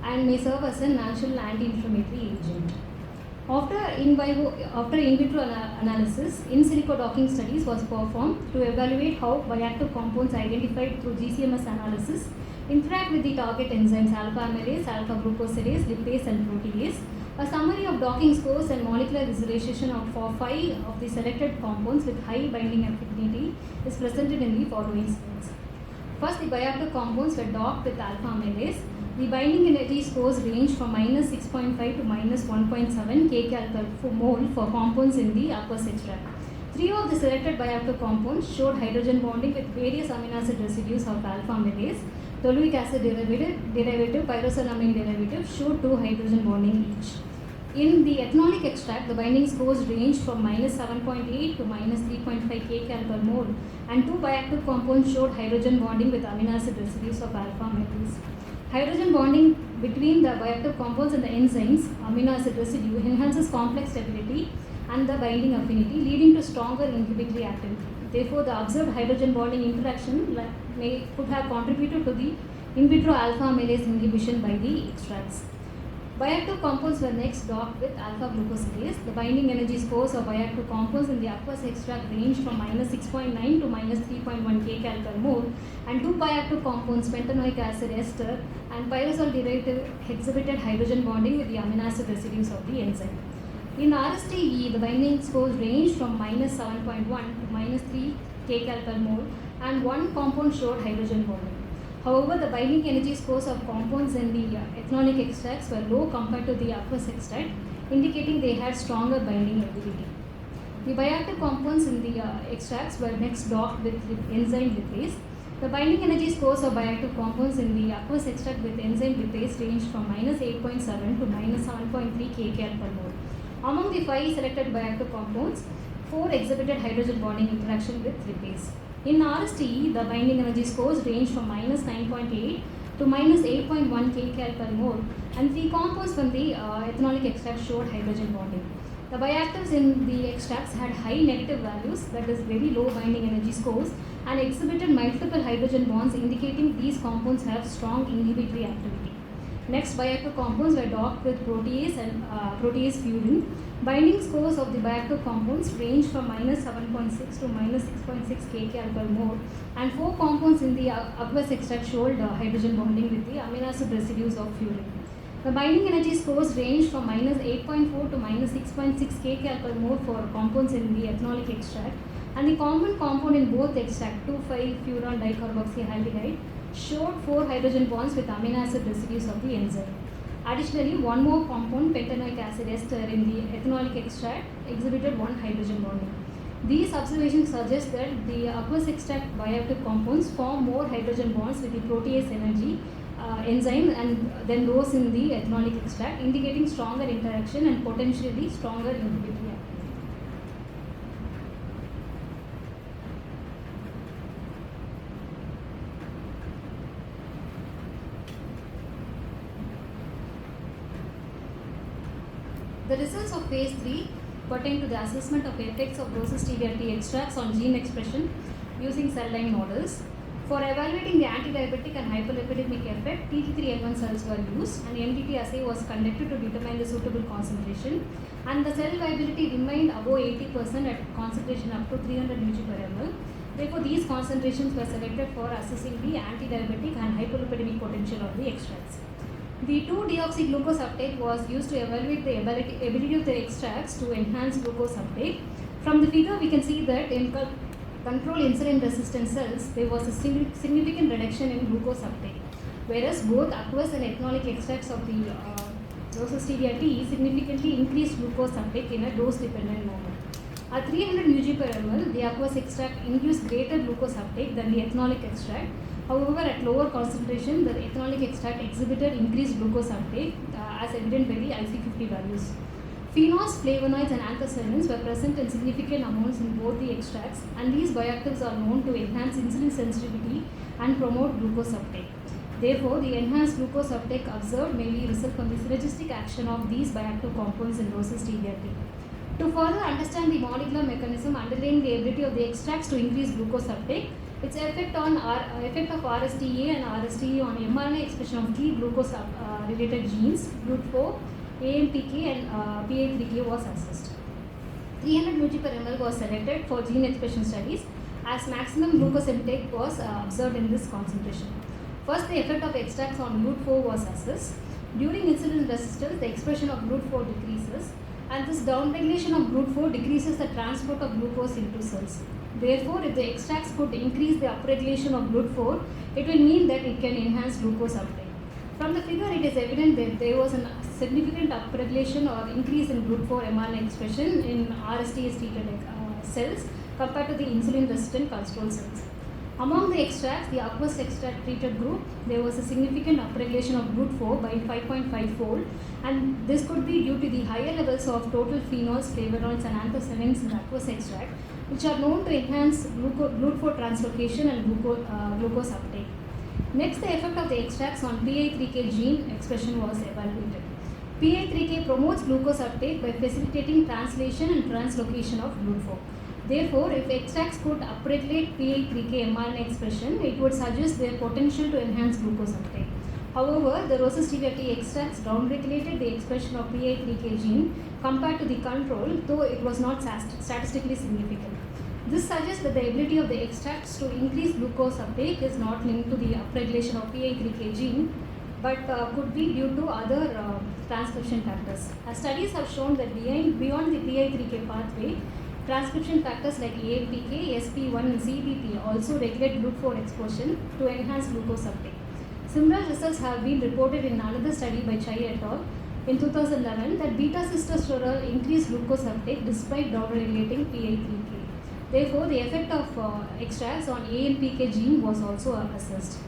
and may serve as a natural anti-inflammatory agent. After in vitro analysis, in silico docking studies was performed to evaluate how bioactive compounds identified through GCMS analysis interact with the target enzymes alpha amylase, alpha glucosidase, lipase, and protease. A summary of docking scores and molecular visualization for 5 of the selected compounds with high binding affinity is presented in the following slides. First, the bioactive compounds were docked with alpha amylase. The binding energy scores range from minus 6.5 to minus 1.7 kcal per mole for compounds in the aqueous extract. 3 of the selected bioactive compounds showed hydrogen bonding with various amino acid residues of alpha amylase. Toluic acid derivative, pyroxalamine derivative showed 2 hydrogen bonding each. In the ethanolic extract, the binding scores range from minus 7.8 to minus 3.5 kcal per mole, and 2 bioactive compounds showed hydrogen bonding with amino acid residues of alpha amylase. Hydrogen bonding between the bioactive compounds and the enzymes, amino acid residue, enhances complex stability and the binding affinity, leading to stronger inhibitory activity. Therefore, the observed hydrogen bonding interaction could have contributed to the in vitro alpha amylase inhibition by the extracts. Bioactive compounds were next docked with alpha glucosidase. The binding energy scores of bioactive compounds in the aqueous extract range from minus 6.9 to minus 3.1 kcal per mole, and 2 bioactive compounds, pentanoic acid ester and pyrosol derivative, exhibited hydrogen bonding with the amino acid residues of the enzyme. In RSTE, the binding scores range from minus 7.1 to minus 3 kcal per mole, and 1 compound showed hydrogen bonding. However, the binding energy scores of compounds in the ethanolic extracts were low compared to the aqueous extract, indicating they had stronger binding ability. The bioactive compounds in the extracts were next docked with enzyme lipase. The binding energy scores of bioactive compounds in the aqueous extract with enzyme lipase ranged from minus 8.7 to minus 7.3 kcal per mole. Among the 5 selected bioactive compounds, 4 exhibited hydrogen bonding interaction with lipase. In RSTE, the binding energy scores range from minus 9.8 to minus 8.1 kcal per mole, and 3 compounds from the ethanolic extract showed hydrogen bonding. The bioactives in the extracts had high negative values, that is very low binding energy scores, and exhibited multiple hydrogen bonds, indicating these compounds have strong inhibitory activity. Next, bioactive compounds were docked with protease and protease furin. Binding scores of the bioactive compounds range from minus 7.6 to minus 6.6 kcal per mole, and 4 compounds in the aqueous extract showed hydrogen bonding with the amino acid residues of furin. The binding energy scores range from minus 8.4 to minus 6.6 kcal per mole for compounds in the ethanolic extract, and the common compound in both extract, 2,5-furan dicarboxyaldehyde, showed 4 hydrogen bonds with amino acid residues of the enzyme. Additionally, one more compound, pentanoic acid ester, in the ethanolic extract exhibited 1 hydrogen bonding. These observations suggest that the aqueous extract bioactive compounds form more hydrogen bonds with the protease energy enzyme and than those in the ethanolic extract, indicating stronger interaction and potentially stronger inhibitory activity. The results of phase 3 pertain to the assessment of effects of T extracts on gene expression using cell line models. For evaluating the anti-diabetic and hyperlipidemic effect, T3L1 cells were used, and MDT assay was conducted to determine the suitable concentration, and the cell viability remained above 80% at concentration up to 300 mg per ml. Therefore, these concentrations were selected for assessing the anti-diabetic and hyperlipidemic potential of the extracts. The 2-deoxyglucose uptake was used to evaluate the ability of the extracts to enhance glucose uptake. From the figure, we can see that in control insulin resistant cells, there was a significant reduction in glucose uptake, whereas both aqueous and ethanolic extracts of the T significantly increased glucose uptake in a dose-dependent manner. At 300 mg per ml, the aqueous extract induced greater glucose uptake than the ethanolic extract. However, at lower concentration, the ethanolic extract exhibited increased glucose uptake as evident by the IC50 values. Phenols, flavonoids and anthocyanins were present in significant amounts in both the extracts, and these bioactives are known to enhance insulin sensitivity and promote glucose uptake. Therefore, the enhanced glucose uptake observed may be result from the synergistic action of these bioactive compounds in T. To further understand the molecular mechanism underlying the ability of the extracts to increase glucose uptake, its effect of RSTA and RSTE on mRNA expression of key glucose related genes, GLUT4, AMPK and PA3K was assessed. 300 mg per ml was selected for gene expression studies as maximum glucose intake was observed in this concentration. First, the effect of extracts on GLUT4 was assessed. During insulin resistance, the expression of GLUT4 decreases, and this downregulation of GLUT4 decreases the transport of glucose into cells. Therefore, if the extracts could increase the upregulation of GLUT4, it will mean that it can enhance glucose uptake. From the figure, it is evident that there was a significant upregulation or increase in GLUT4 mRNA expression in RSTS treated cells compared to the insulin resistant control cells. Among the extracts, the aqueous extract treated group, there was a significant upregulation of GLUT4 by 5.5-fold, and this could be due to the higher levels of total phenols, flavonoids, and anthocyanins in the aqueous extract, which are known to enhance GLUT4 translocation and glucose uptake. Next, the effect of the extracts on PI3K gene expression was evaluated. PI3K promotes glucose uptake by facilitating translation and translocation of GLUT4. Therefore, if extracts could upregulate PI3K mRNA expression, it would suggest their potential to enhance glucose uptake. However, the Rosas-stevia tea extracts downregulated the expression of PI3K gene compared to the control, though it was not statistically significant. This suggests that the ability of the extracts to increase glucose uptake is not linked to the upregulation of PI3K gene, but could be due to other transcription factors. As studies have shown that beyond the PI3K pathway, transcription factors like AMPK, SP1 and CBP also regulate GLUT4 expression to enhance glucose uptake. Similar results have been reported in another study by Chai et al. In 2011 that beta-sitosterol increased glucose uptake despite downregulating PI3K. Therefore, the effect of extracts on AMPK gene was also assessed.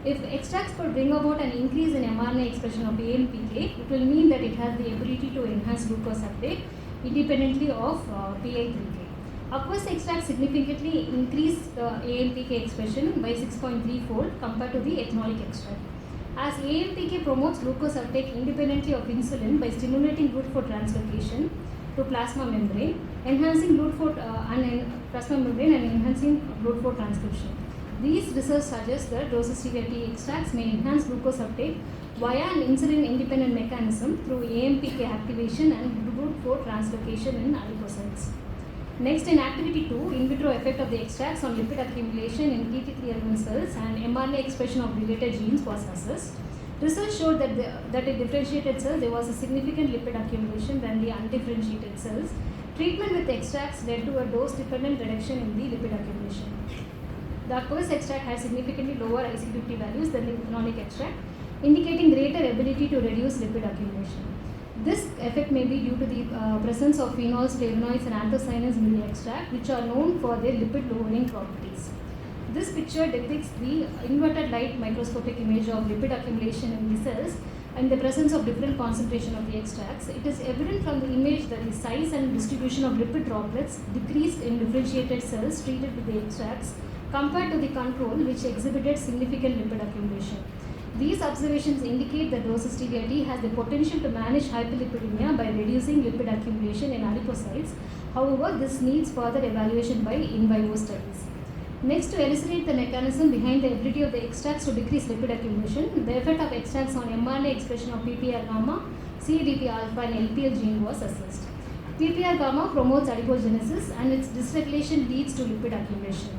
If extracts could bring about an increase in mRNA expression of AMPK, it will mean that it has the ability to enhance glucose uptake independently of PI3K. Aqueous extracts significantly increased AMPK expression by 6.3-fold compared to the ethanolic extract. As AMPK promotes glucose uptake independently of insulin by stimulating GLUT4 translocation to plasma membrane, enhancing GLUT4 plasma membrane and enhancing GLUT4 transcription. These results suggest that Rosas-stevia tea extracts may enhance glucose uptake via an insulin-independent mechanism through AMPK activation and GLUT4 translocation in adipocytes. Next, in activity 2, in vitro effect of the extracts on lipid accumulation in T311 cells and mRNA expression of related genes was assessed. Research showed that in differentiated cells there was a significant lipid accumulation than the undifferentiated cells. Treatment with extracts led to a dose-dependent reduction in the lipid accumulation. The aqueous extract had significantly lower IC50 values than the ethanolic extract, indicating greater ability to reduce lipid accumulation. This effect may be due to the presence of phenols, flavonoids, and anthocyanins in the extract, which are known for their lipid-lowering properties. This picture depicts the inverted light microscopic image of lipid accumulation in the cells and the presence of different concentration of the extracts. It is evident from the image that the size and distribution of lipid droplets decreased in differentiated cells treated with the extracts compared to the control, which exhibited significant lipid accumulation. These observations indicate that Rosas-stevia tea has the potential to manage hyperlipidemia by reducing lipid accumulation in adipocytes. However, this needs further evaluation by in vivo studies. Next, to elucidate the mechanism behind the ability of the extracts to decrease lipid accumulation, the effect of extracts on mRNA expression of PPR gamma, CDP alpha, and LPL gene was assessed. PPR gamma promotes adipogenesis and its dysregulation leads to lipid accumulation.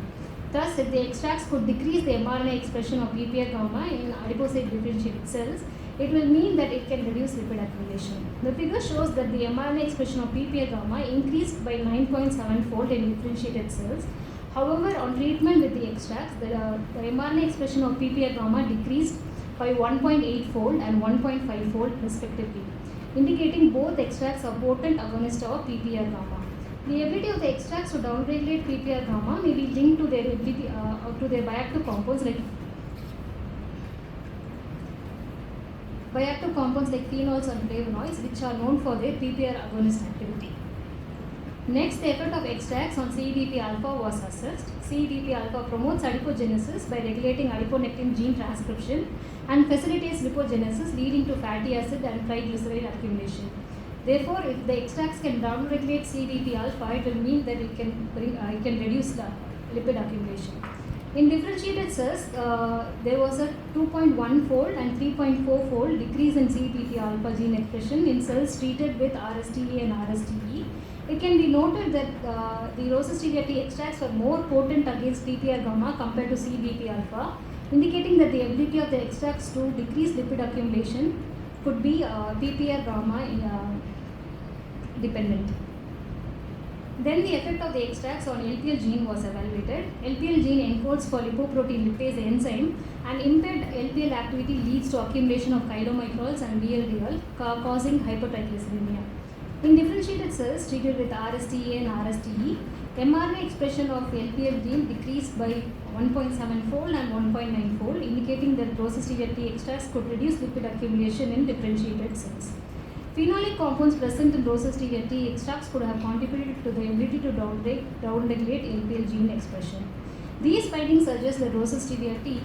Thus, if the extracts could decrease the mRNA expression of PPR gamma in adipocyte differentiated cells, it will mean that it can reduce lipid accumulation. The figure shows that the mRNA expression of PPR gamma increased by 9.7-fold in differentiated cells. However, on treatment with the extracts, the mRNA expression of PPR gamma decreased by 1.8-fold and 1.5-fold respectively, indicating both extracts are potent agonists of PPR gamma. The ability of the extracts to downregulate PPR gamma may be linked to their ability to their bioactive compounds like phenols and flavonoids, which are known for their PPR agonist activity. Next, the effect of extracts on CDP alpha was assessed. CDP alpha promotes adipogenesis by regulating adiponectin gene transcription and facilitates lipogenesis, leading to fatty acid and triglyceride accumulation. Therefore, if the extracts can downregulate CDP alpha, it will mean that it can reduce the lipid accumulation. In differentiated cells, there was a 2.1-fold and 3.4-fold decrease in CDP alpha gene expression in cells treated with RSTE and RSTE. It can be noted that the Rosas-stevia tea extracts were more potent against PPR gamma compared to CDP alpha, indicating that the ability of the extracts to decrease lipid accumulation could be PPR gamma dependent. Then the effect of the extracts on LPL gene was evaluated. LPL gene encodes for lipoprotein lipase enzyme, and impaired LPL activity leads to accumulation of chylomicrones and VLDL, causing hypertriglyceridemia. In differentiated cells treated with RSTA and RSTE, mRNA expression of LPL gene decreased by 1.7-fold and 1.9-fold, indicating that rosacea T extracts could reduce lipid accumulation in differentiated cells. Phenolic compounds present in rosacea T extracts could have contributed to the ability to downregulate LPL gene expression. These findings suggest that rosacea T's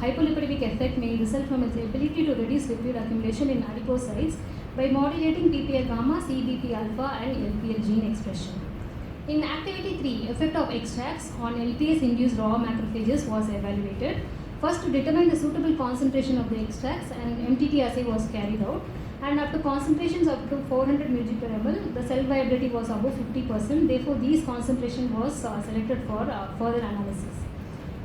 hypolipidic effect may result from its ability to reduce lipid accumulation in adipocytes by modulating PPL gamma, CBP alpha, and LPL gene expression. In activity 3, effect of extracts on LPS-induced raw macrophages was evaluated. First, to determine the suitable concentration of the extracts, an MTT assay was carried out, and up to concentrations up to 400 mg per ml, the cell viability was above 50%. Therefore, these concentration was selected for further analysis.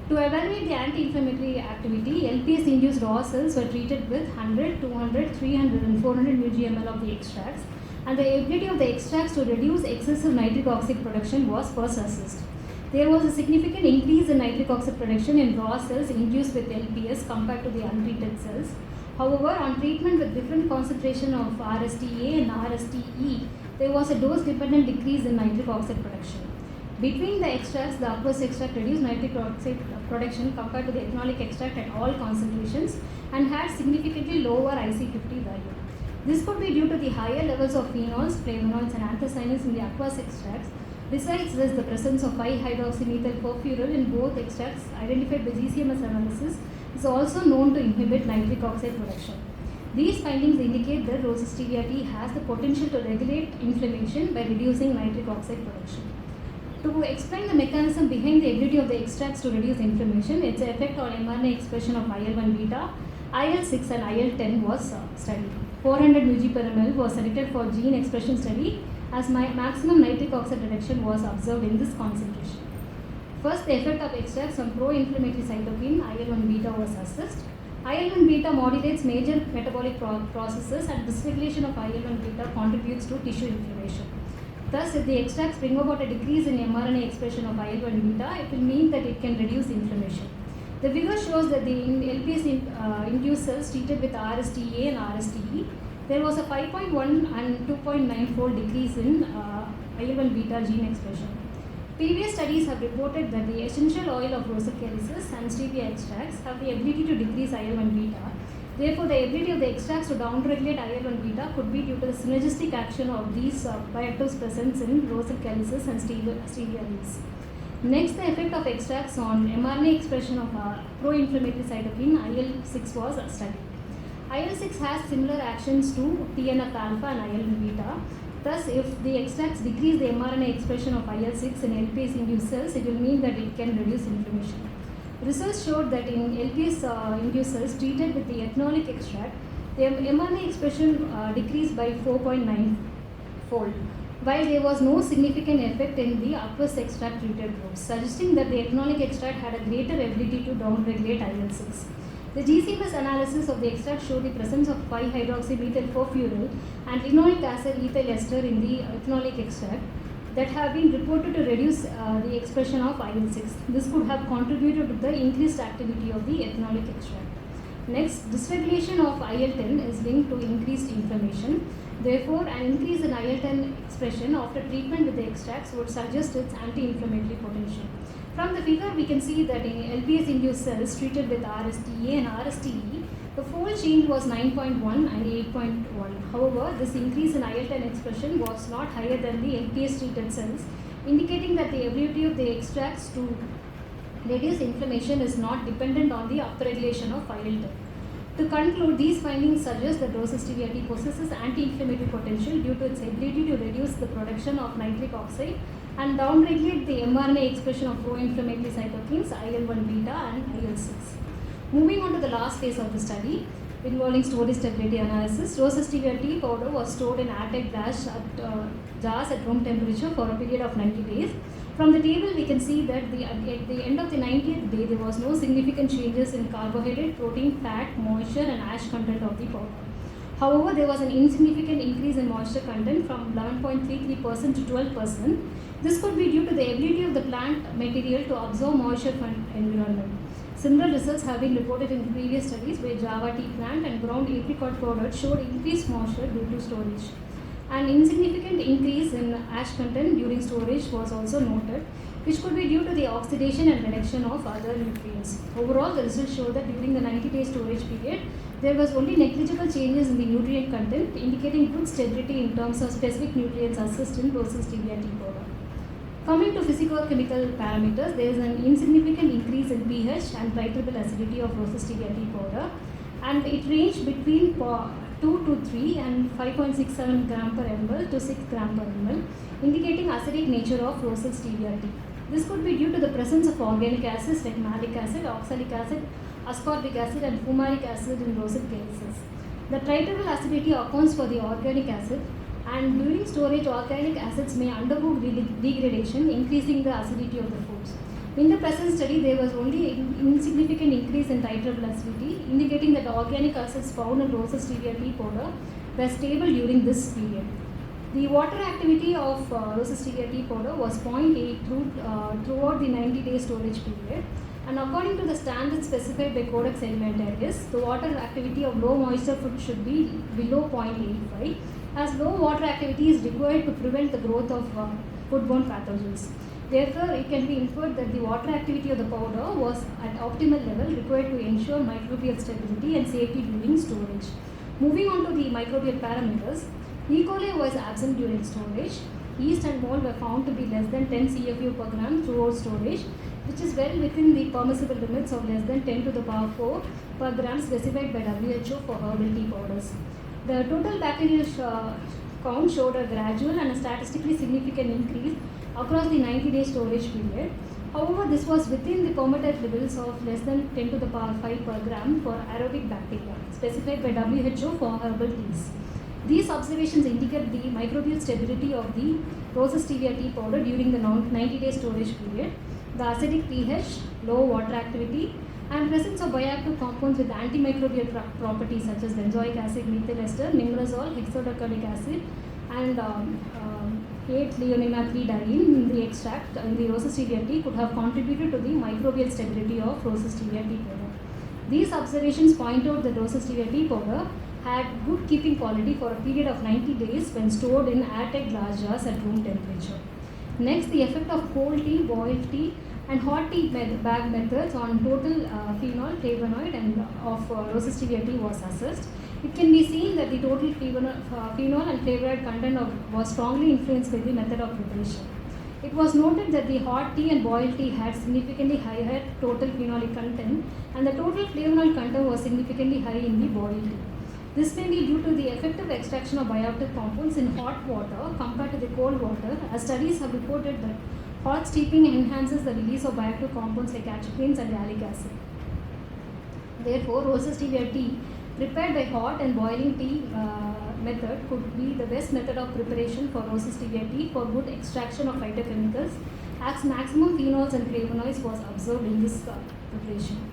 To evaluate the anti-inflammatory activity, LPS-induced raw cells were treated with 100, 200, 300 and 400 mg/ml of the extracts, and the ability of the extracts to reduce excessive nitric oxide production was first assessed. There was a significant increase in nitric oxide production in raw cells induced with LPS compared to the untreated cells. However, on treatment with different concentration of RSTA and RSTE, there was a dose-dependent decrease in nitric oxide production. Between the extracts, the aqueous extract reduced nitric oxide production compared to the ethanolic extract at all concentrations and had significantly lower IC50 value. This could be due to the higher levels of phenols, flavonoids and anthocyanins in the aqueous extracts. Besides this, the presence of 5-hydroxymethyl-perfuril in both extracts identified by GCMS analysis is also known to inhibit nitric oxide production. These findings indicate that rosacea T has the potential to regulate inflammation by reducing nitric oxide production. To explain the mechanism behind the ability of the extracts to reduce inflammation, its effect on mRNA expression of IL-1 beta, IL-6 and IL-10 was studied. 400 mg per ml was selected for gene expression study as maximum nitric oxide reduction was observed in this concentration. First, the effect of extracts on pro-inflammatory cytokine IL-1 beta was assessed. IL-1 beta modulates major metabolic processes, and dysregulation of IL-1 beta contributes to tissue inflammation. Thus, if the extracts bring about a decrease in mRNA expression of IL-1 beta, it will mean that it can reduce inflammation. The figure shows that the LPS induced cells treated with RSTA and RSTE, there was a 5.1 and 2.9-fold decrease in IL-1 beta gene expression. Previous studies have reported that the essential oil of Rosacea and stevia extracts have the ability to decrease IL-1 beta. Therefore, the ability of the extracts to downregulate IL-1 beta could be due to the synergistic action of these bioactives present in Rosacea and stevia leaves. Next, the effect of extracts on mRNA expression of pro-inflammatory cytokine IL-6 was studied. IL-6 has similar actions to TNF alpha and IL-1 beta. Thus, if the extracts decrease the mRNA expression of IL-6 in LPS-induced cells, it will mean that it can reduce inflammation. Research showed that in LPS-induced cells treated with the ethanolic extract, the mRNA expression decreased by 4.9-fold, while there was no significant effect in the aqueous extract treated groups, suggesting that the ethanolic extract had a greater ability to downregulate IL-6. The GCMS analysis of the extract showed the presence of 5-hydroxymethyl-perfuril and linoleic acid ethyl ester in the ethanolic extract that have been reported to reduce the expression of IL-6. This could have contributed to the increased activity of the ethanolic extract. Next, dysregulation of IL-10 is linked to increased inflammation. Therefore, an increase in IL-10 expression after treatment with the extracts would suggest its anti-inflammatory potential. From the figure, we can see that in LPS-induced cells treated with RSTA and RSTE, the fold change was 9.1 and 8.1. However, this increase in IL-10 expression was not higher than the LPS-treated cells, indicating that the ability of the extracts to reduce inflammation is not dependent on the upregulation of IL-10. To conclude, these findings suggest that Rosacea T possesses anti-inflammatory potential due to its ability to reduce the production of nitric oxide and downregulate the mRNA expression of pro-inflammatory cytokines IL-1 beta and IL-6. Moving on to the last phase of the study, involving storage stability analysis, Rosacea T powder was stored in airtight glass jars at room temperature for a period of 90 days. From the table, we can see that at the end of the 90th day, there was no significant changes in carbohydrate, protein, fat, moisture, and ash content of the powder. However, there was an insignificant increase in moisture content from 11.33% to 12%. This could be due to the ability of the plant material to absorb moisture from environment. Similar results have been reported in previous studies where Java tea plant and ground apricot powder showed increased moisture due to storage. An insignificant increase in ash content during storage was also noted, which could be due to the oxidation and reduction of other nutrients. Overall, the results show that during the 90-day storage period, there was only negligible changes in the nutrient content, indicating good stability in terms of specific nutrients assisted versus stevia tea powder. Coming to physicochemical parameters, there is an insignificant increase in pH and titrable acidity of roasted stevia tea powder, and it ranged between 2 to 3 and 5.67 gram per ml to 6 gram per ml, indicating acidic nature of roasted stevia tea. This could be due to the presence of organic acids like malic acid, oxalic acid, ascorbic acid, and fumaric acid in roasted gases. The titrable acidity accounts for the organic acid, and during storage, organic acids may undergo degradation, increasing the acidity of the foods. In the present study, there was only an insignificant increase in titrable acidity, indicating that the organic acids found in roasted stevia tea powder were stable during this period. The water activity of roasted stevia tea powder was 0.8 throughout the 90-day storage period. And according to the standards specified by Codex Alimentarius, the water activity of low moisture food should be below 0.85, as low water activity is required to prevent the growth of foodborne pathogens. Therefore, it can be inferred that the water activity of the powder was at optimal level required to ensure microbial stability and safety during storage. Moving on to the microbial parameters, E. coli was absent during storage. Yeast and mold were found to be less than 10 CFU per gram throughout storage, which is well within the permissible limits of less than 10 to the power 4 per gram specified by WHO for herbal tea powders. The total bacterial count showed a gradual and a statistically significant increase across the 90-day storage period. However, this was within the permitted levels of less than 10 to the power 5 per gram for aerobic bacteria, specified by WHO for herbal teas. These observations indicate the microbial stability of the roasted stevia tea powder during the 90-day storage period, the acidic pH, low water activity, and presence of bioactive compounds with antimicrobial properties such as benzoic acid, methyl ester, nimrazole, hexadecanoic acid, and 8-leonina-3-diene in the extract in the roasted stevia tea could have contributed to the microbial stability of roasted stevia tea powder. These observations point out that roasted stevia tea powder had good keeping quality for a period of 90 days when stored in airtight glass jars at room temperature. Next, the effect of cold tea, boiled tea, and hot tea bag methods on total phenol, flavonoid, and of roasted stevia tea was assessed. It can be seen that the total phenol and flavonoid content was strongly influenced by the method of preparation. It was noted that the hot tea and boiled tea had significantly higher total phenolic content, and the total flavonoid content was significantly high in the boiled tea. This may be due to the effective extraction of bioactive compounds in hot water compared to the cold water, as studies have reported that hot steeping enhances the release of bioactive compounds like catechins and gallic acid. Therefore, roasted stevia tea prepared by hot and boiling tea method could be the best method of preparation for roasted stevia tea for good extraction of phytochemicals, as maximum phenols and flavonoids was observed in this preparation.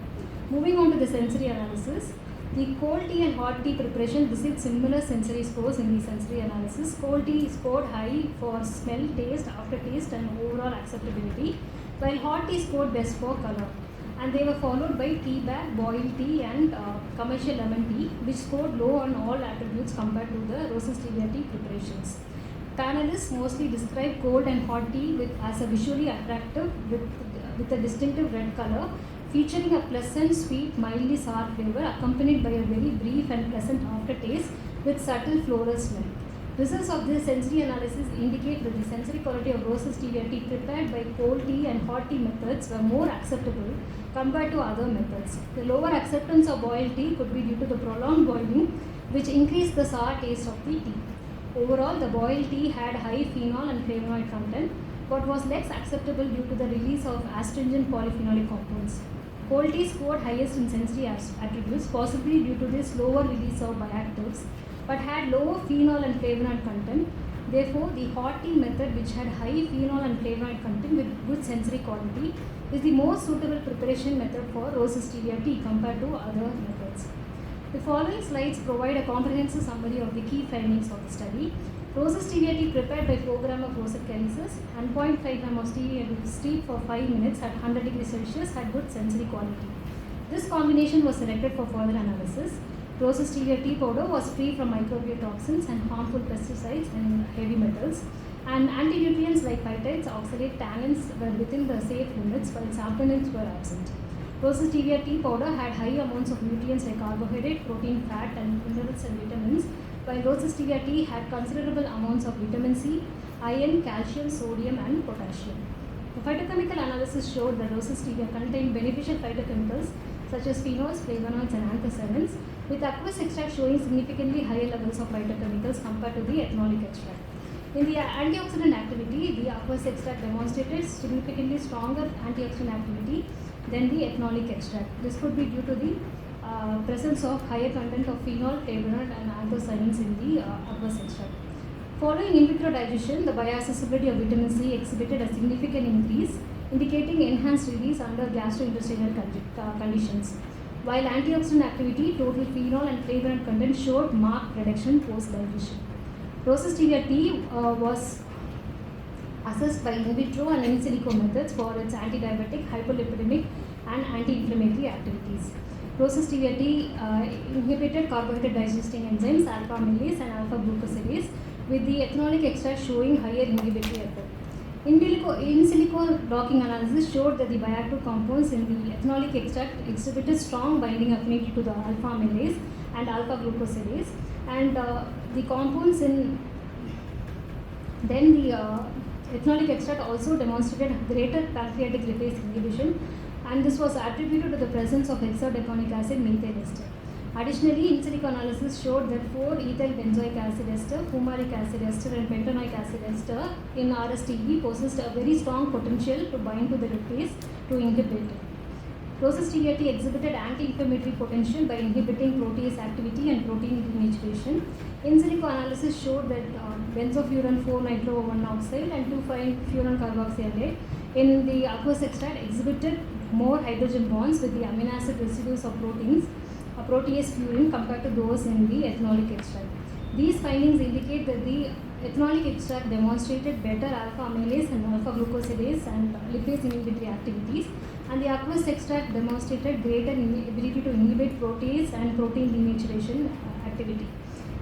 Moving on to the sensory analysis. The cold tea and hot tea preparation received similar sensory scores in the sensory analysis. Cold tea scored high for smell, taste, aftertaste, and overall acceptability, while hot tea scored best for color. And they were followed by tea bag, boiled tea, and commercial lemon tea, which scored low on all attributes compared to the roasted stevia tea preparations. Panelists mostly describe cold and hot tea as a visually attractive with a distinctive red color, featuring a pleasant, sweet, mildly sour flavor accompanied by a very brief and pleasant aftertaste with subtle floral smell. Results of this sensory analysis indicate that the sensory quality of roasted stevia tea prepared by cold tea and hot tea methods were more acceptable compared to other methods. The lower acceptance of boiled tea could be due to the prolonged boiling, which increased the sour taste of the tea. Overall, the boiled tea had high phenol and flavonoid content, but was less acceptable due to the release of astringent polyphenolic compounds. Cold tea scored highest in sensory attributes, possibly due to this lower release of bioactives, but had lower phenol and flavonoid content, Therefore, the hot tea method, which had high phenol and flavonoid content with good sensory quality, is the most suitable preparation method for rose stevia tea compared to other methods. The following slides provide a comprehensive summary of the key findings of the study. Rose stevia tea prepared by 4 grams of roasted calyces and 0.5 grams of stevia steeped for 5 minutes at 100 degrees Celsius had good sensory quality. This combination was selected for further analysis. Rose stevia tea powder was free from microbial toxins and harmful pesticides and heavy metals, and anti-nutrients like phytates, oxalate, tannins were within the safe limits while saponins were absent. Rose stevia tea powder had high amounts of nutrients like carbohydrate, protein, fat, and minerals and vitamins, while rose stevia tea had considerable amounts of vitamin C, iron, calcium, sodium, and potassium. The phytochemical analysis showed that rose stevia contained beneficial phytochemicals such as phenols, flavonoids, and anthocyanins, with aqueous extract showing significantly higher levels of phytochemicals compared to the ethanolic extract. In the antioxidant activity, the aqueous extract demonstrated significantly stronger antioxidant activity than the ethanolic extract. This could be due to the presence of higher content of phenol, flavonoid, and anthocyanins in the aqueous extract. Following in vitro digestion, the bioaccessibility of vitamin C exhibited a significant increase, indicating enhanced release under gastrointestinal conditions. While antioxidant activity, total phenol and flavonoid content showed marked reduction post-digestion. Rose stevia tea was assessed by in vitro and in silico methods for its anti-diabetic, hypolipidemic, and anti-inflammatory activities. Rose stevia tea inhibited carbohydrate digesting enzymes alpha amylase and alpha glucosidase, with the ethanolic extract showing higher inhibitory effect. In silico docking analysis showed that the bioactive compounds in the ethanolic extract exhibited strong binding affinity to the alpha amylase and alpha glucosidase, and the compounds in the ethanolic extract also demonstrated greater pancreatic lipase inhibition, and this was attributed to the presence of hexadeconic acid methyl ester. Additionally, in silico analysis showed that 4-ethyl benzoic acid ester, fumaric acid ester, and pentanoic acid ester in RSTE possessed a very strong potential to bind to the lipase to inhibit it. Rose stevia tea exhibited anti-inflammatory potential by inhibiting protease activity and protein denaturation. In silico analysis showed that benzofuran 4-nitro-1-oxide and 2,5-furan carboxylate in the aqueous extract exhibited more hydrogen bonds with the amino acid residues of protease furan compared to those in the ethanolic extract. These findings indicate that the ethanolic extract demonstrated better alpha amylase and alpha glucosidase and lipase inhibitory activities, and the aqueous extract demonstrated greater ability to inhibit protease and protein denaturation activity.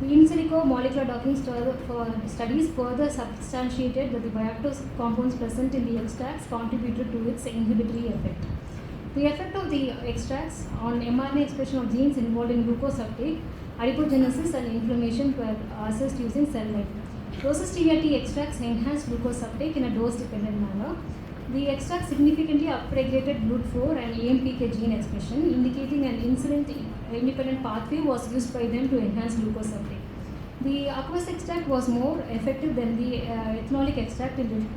The in silico molecular docking studies further substantiated that the bioactive compounds present in the extracts contributed to its inhibitory effect. The effect of the extracts on mRNA expression of genes involved in glucose uptake, adipogenesis, and inflammation were assessed using cell line. Rose stevia tea extracts enhanced glucose uptake in a dose-dependent manner. The extract significantly upregulated GLUT4 and AMPK gene expression, indicating an insulin-independent pathway was used by them to enhance glucose uptake. The aqueous extract was more effective than the ethanolic extract in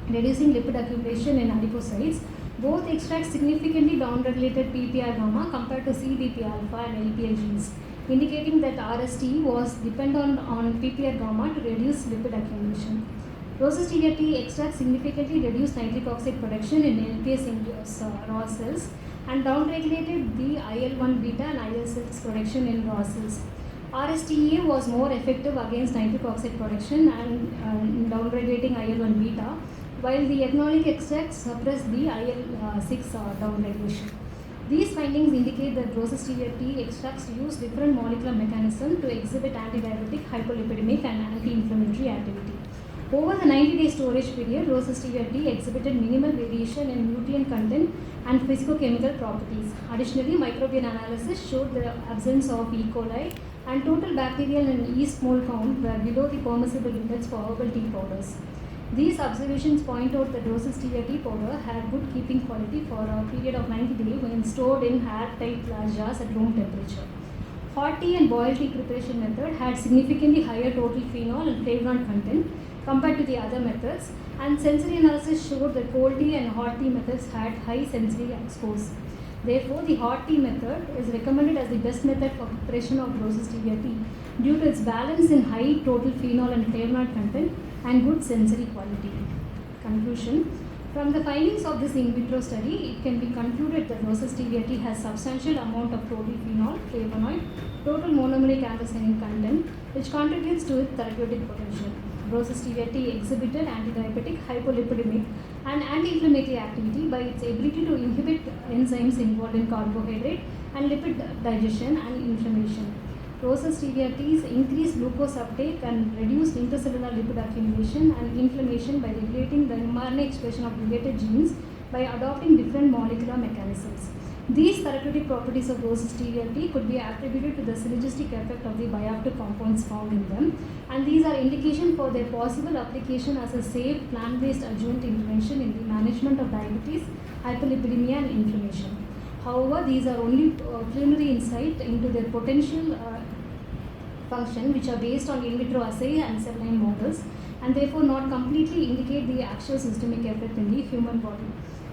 reducing lipid accumulation in adipocytes. Both extracts significantly downregulated PPR gamma compared to CBP alpha and LPL genes, indicating that RST was dependent on PPR gamma to reduce lipid accumulation. Rose stevia tea extracts significantly reduced nitric oxide production in LPS-induced raw cells and downregulated the IL-1 beta and IL-6 production in raw cells. RSTA was more effective against nitric oxide production and downregulating IL-1 beta, while the ethanolic extracts suppressed the IL-6 downregulation. These findings indicate that rose stevia tea extracts use different molecular mechanisms to exhibit anti-diabetic, hypolipidemic, and anti-inflammatory activity. Over the 90-day storage period, rose stevia tea exhibited minimal variation in nutrient content and physicochemical properties. Additionally, microbial analysis showed the absence of E. coli, and total bacterial and yeast mold count were below the permissible limits for herbal tea powders. These observations point out that rose stevia tea powder had good keeping quality for a period of 90 days when stored in airtight glass jars at room temperature. Hot tea and boiled tea preparation method had significantly higher total phenol and flavonoid content compared to the other methods, and sensory analysis showed that cold tea and hot tea methods had high sensory scores. Therefore, the hot tea method is recommended as the best method for preparation of rose stevia tea due to its balance in high total phenol and flavonoid content and good sensory quality. Conclusion. From the findings of this in vitro study, it can be concluded that rose stevia tea has substantial amount of total phenol, flavonoid, total monomeric anthocyanin content, which contributes to its therapeutic potential. Rose stevia tea exhibited antidiabetic, hypolipidemic, and anti-inflammatory activity by its ability to inhibit enzymes involved in carbohydrate and lipid digestion and inflammation. Rose stevia teas increase glucose uptake and reduce intercellular lipid accumulation and inflammation by regulating the mRNA expression of related genes by adopting different molecular mechanisms. These therapeutic properties of rose stevia tea could be attributed to the synergistic effect of the bioactive compounds found in them, and these are indication for their possible application as a safe plant-based adjunct intervention in the management of diabetes, hyperlipidemia, and inflammation. However, these are only preliminary insight into their potential function, which are based on in vitro assay and cell line models, and therefore not completely indicate the actual systemic effect in the human body.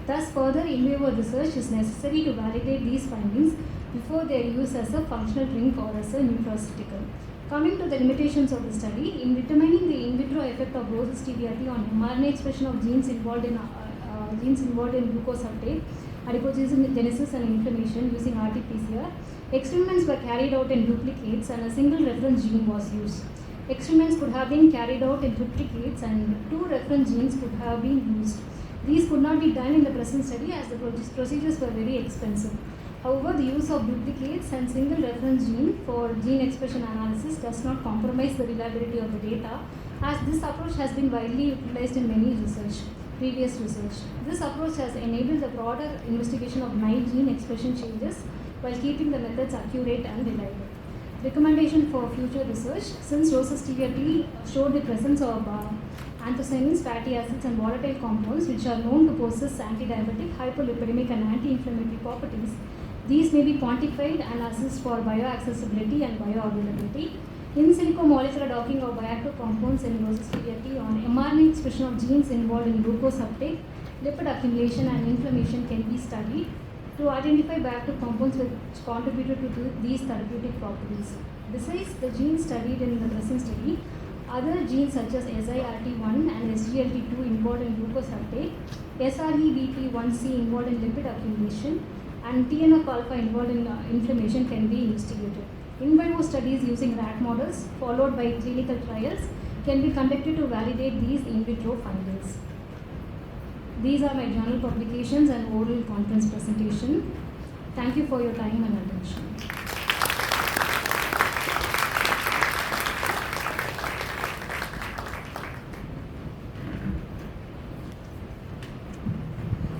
Thus, further in vivo research is necessary to validate these findings before they are used as a functional drink or as a nutraceutical. Coming to the limitations of the study, in determining the in vitro effect of rose stevia tea on mRNA expression of genes involved in glucose uptake, adipogenesis and inflammation using RT-PCR, experiments were carried out in duplicates and a single reference gene was used. Experiments could have been carried out in triplicates and 2 reference genes could have been used. These could not be done in the present study as the procedures were very expensive. However, the use of duplicates and single reference gene for gene expression analysis does not compromise the reliability of the data, as this approach has been widely utilized in many previous research. This approach has enabled the broader investigation of 9 gene expression changes while keeping the methods accurate and reliable. Recommendation for future research: since rose stevia tea showed the presence of anthocyanins, fatty acids, and volatile compounds which are known to possess antidiabetic, hypolipidemic, and anti-inflammatory properties, these may be quantified and assessed for bioaccessibility and bioavailability. In silico molecular docking of bioactive compounds in rose stevia tea on mRNA expression of genes involved in glucose uptake, lipid accumulation, and inflammation can be studied to identify bioactive compounds which contributed to these therapeutic properties. Besides the genes studied in the present study, other genes such as SIRT1 and SGLT2 involved in glucose uptake, SREBP1C involved in lipid accumulation, and TNF-alpha involved in inflammation can be investigated. In vivo studies using rat models followed by clinical trials can be conducted to validate these in vitro findings. These are my journal publications and oral conference presentation. Thank you for your time and attention.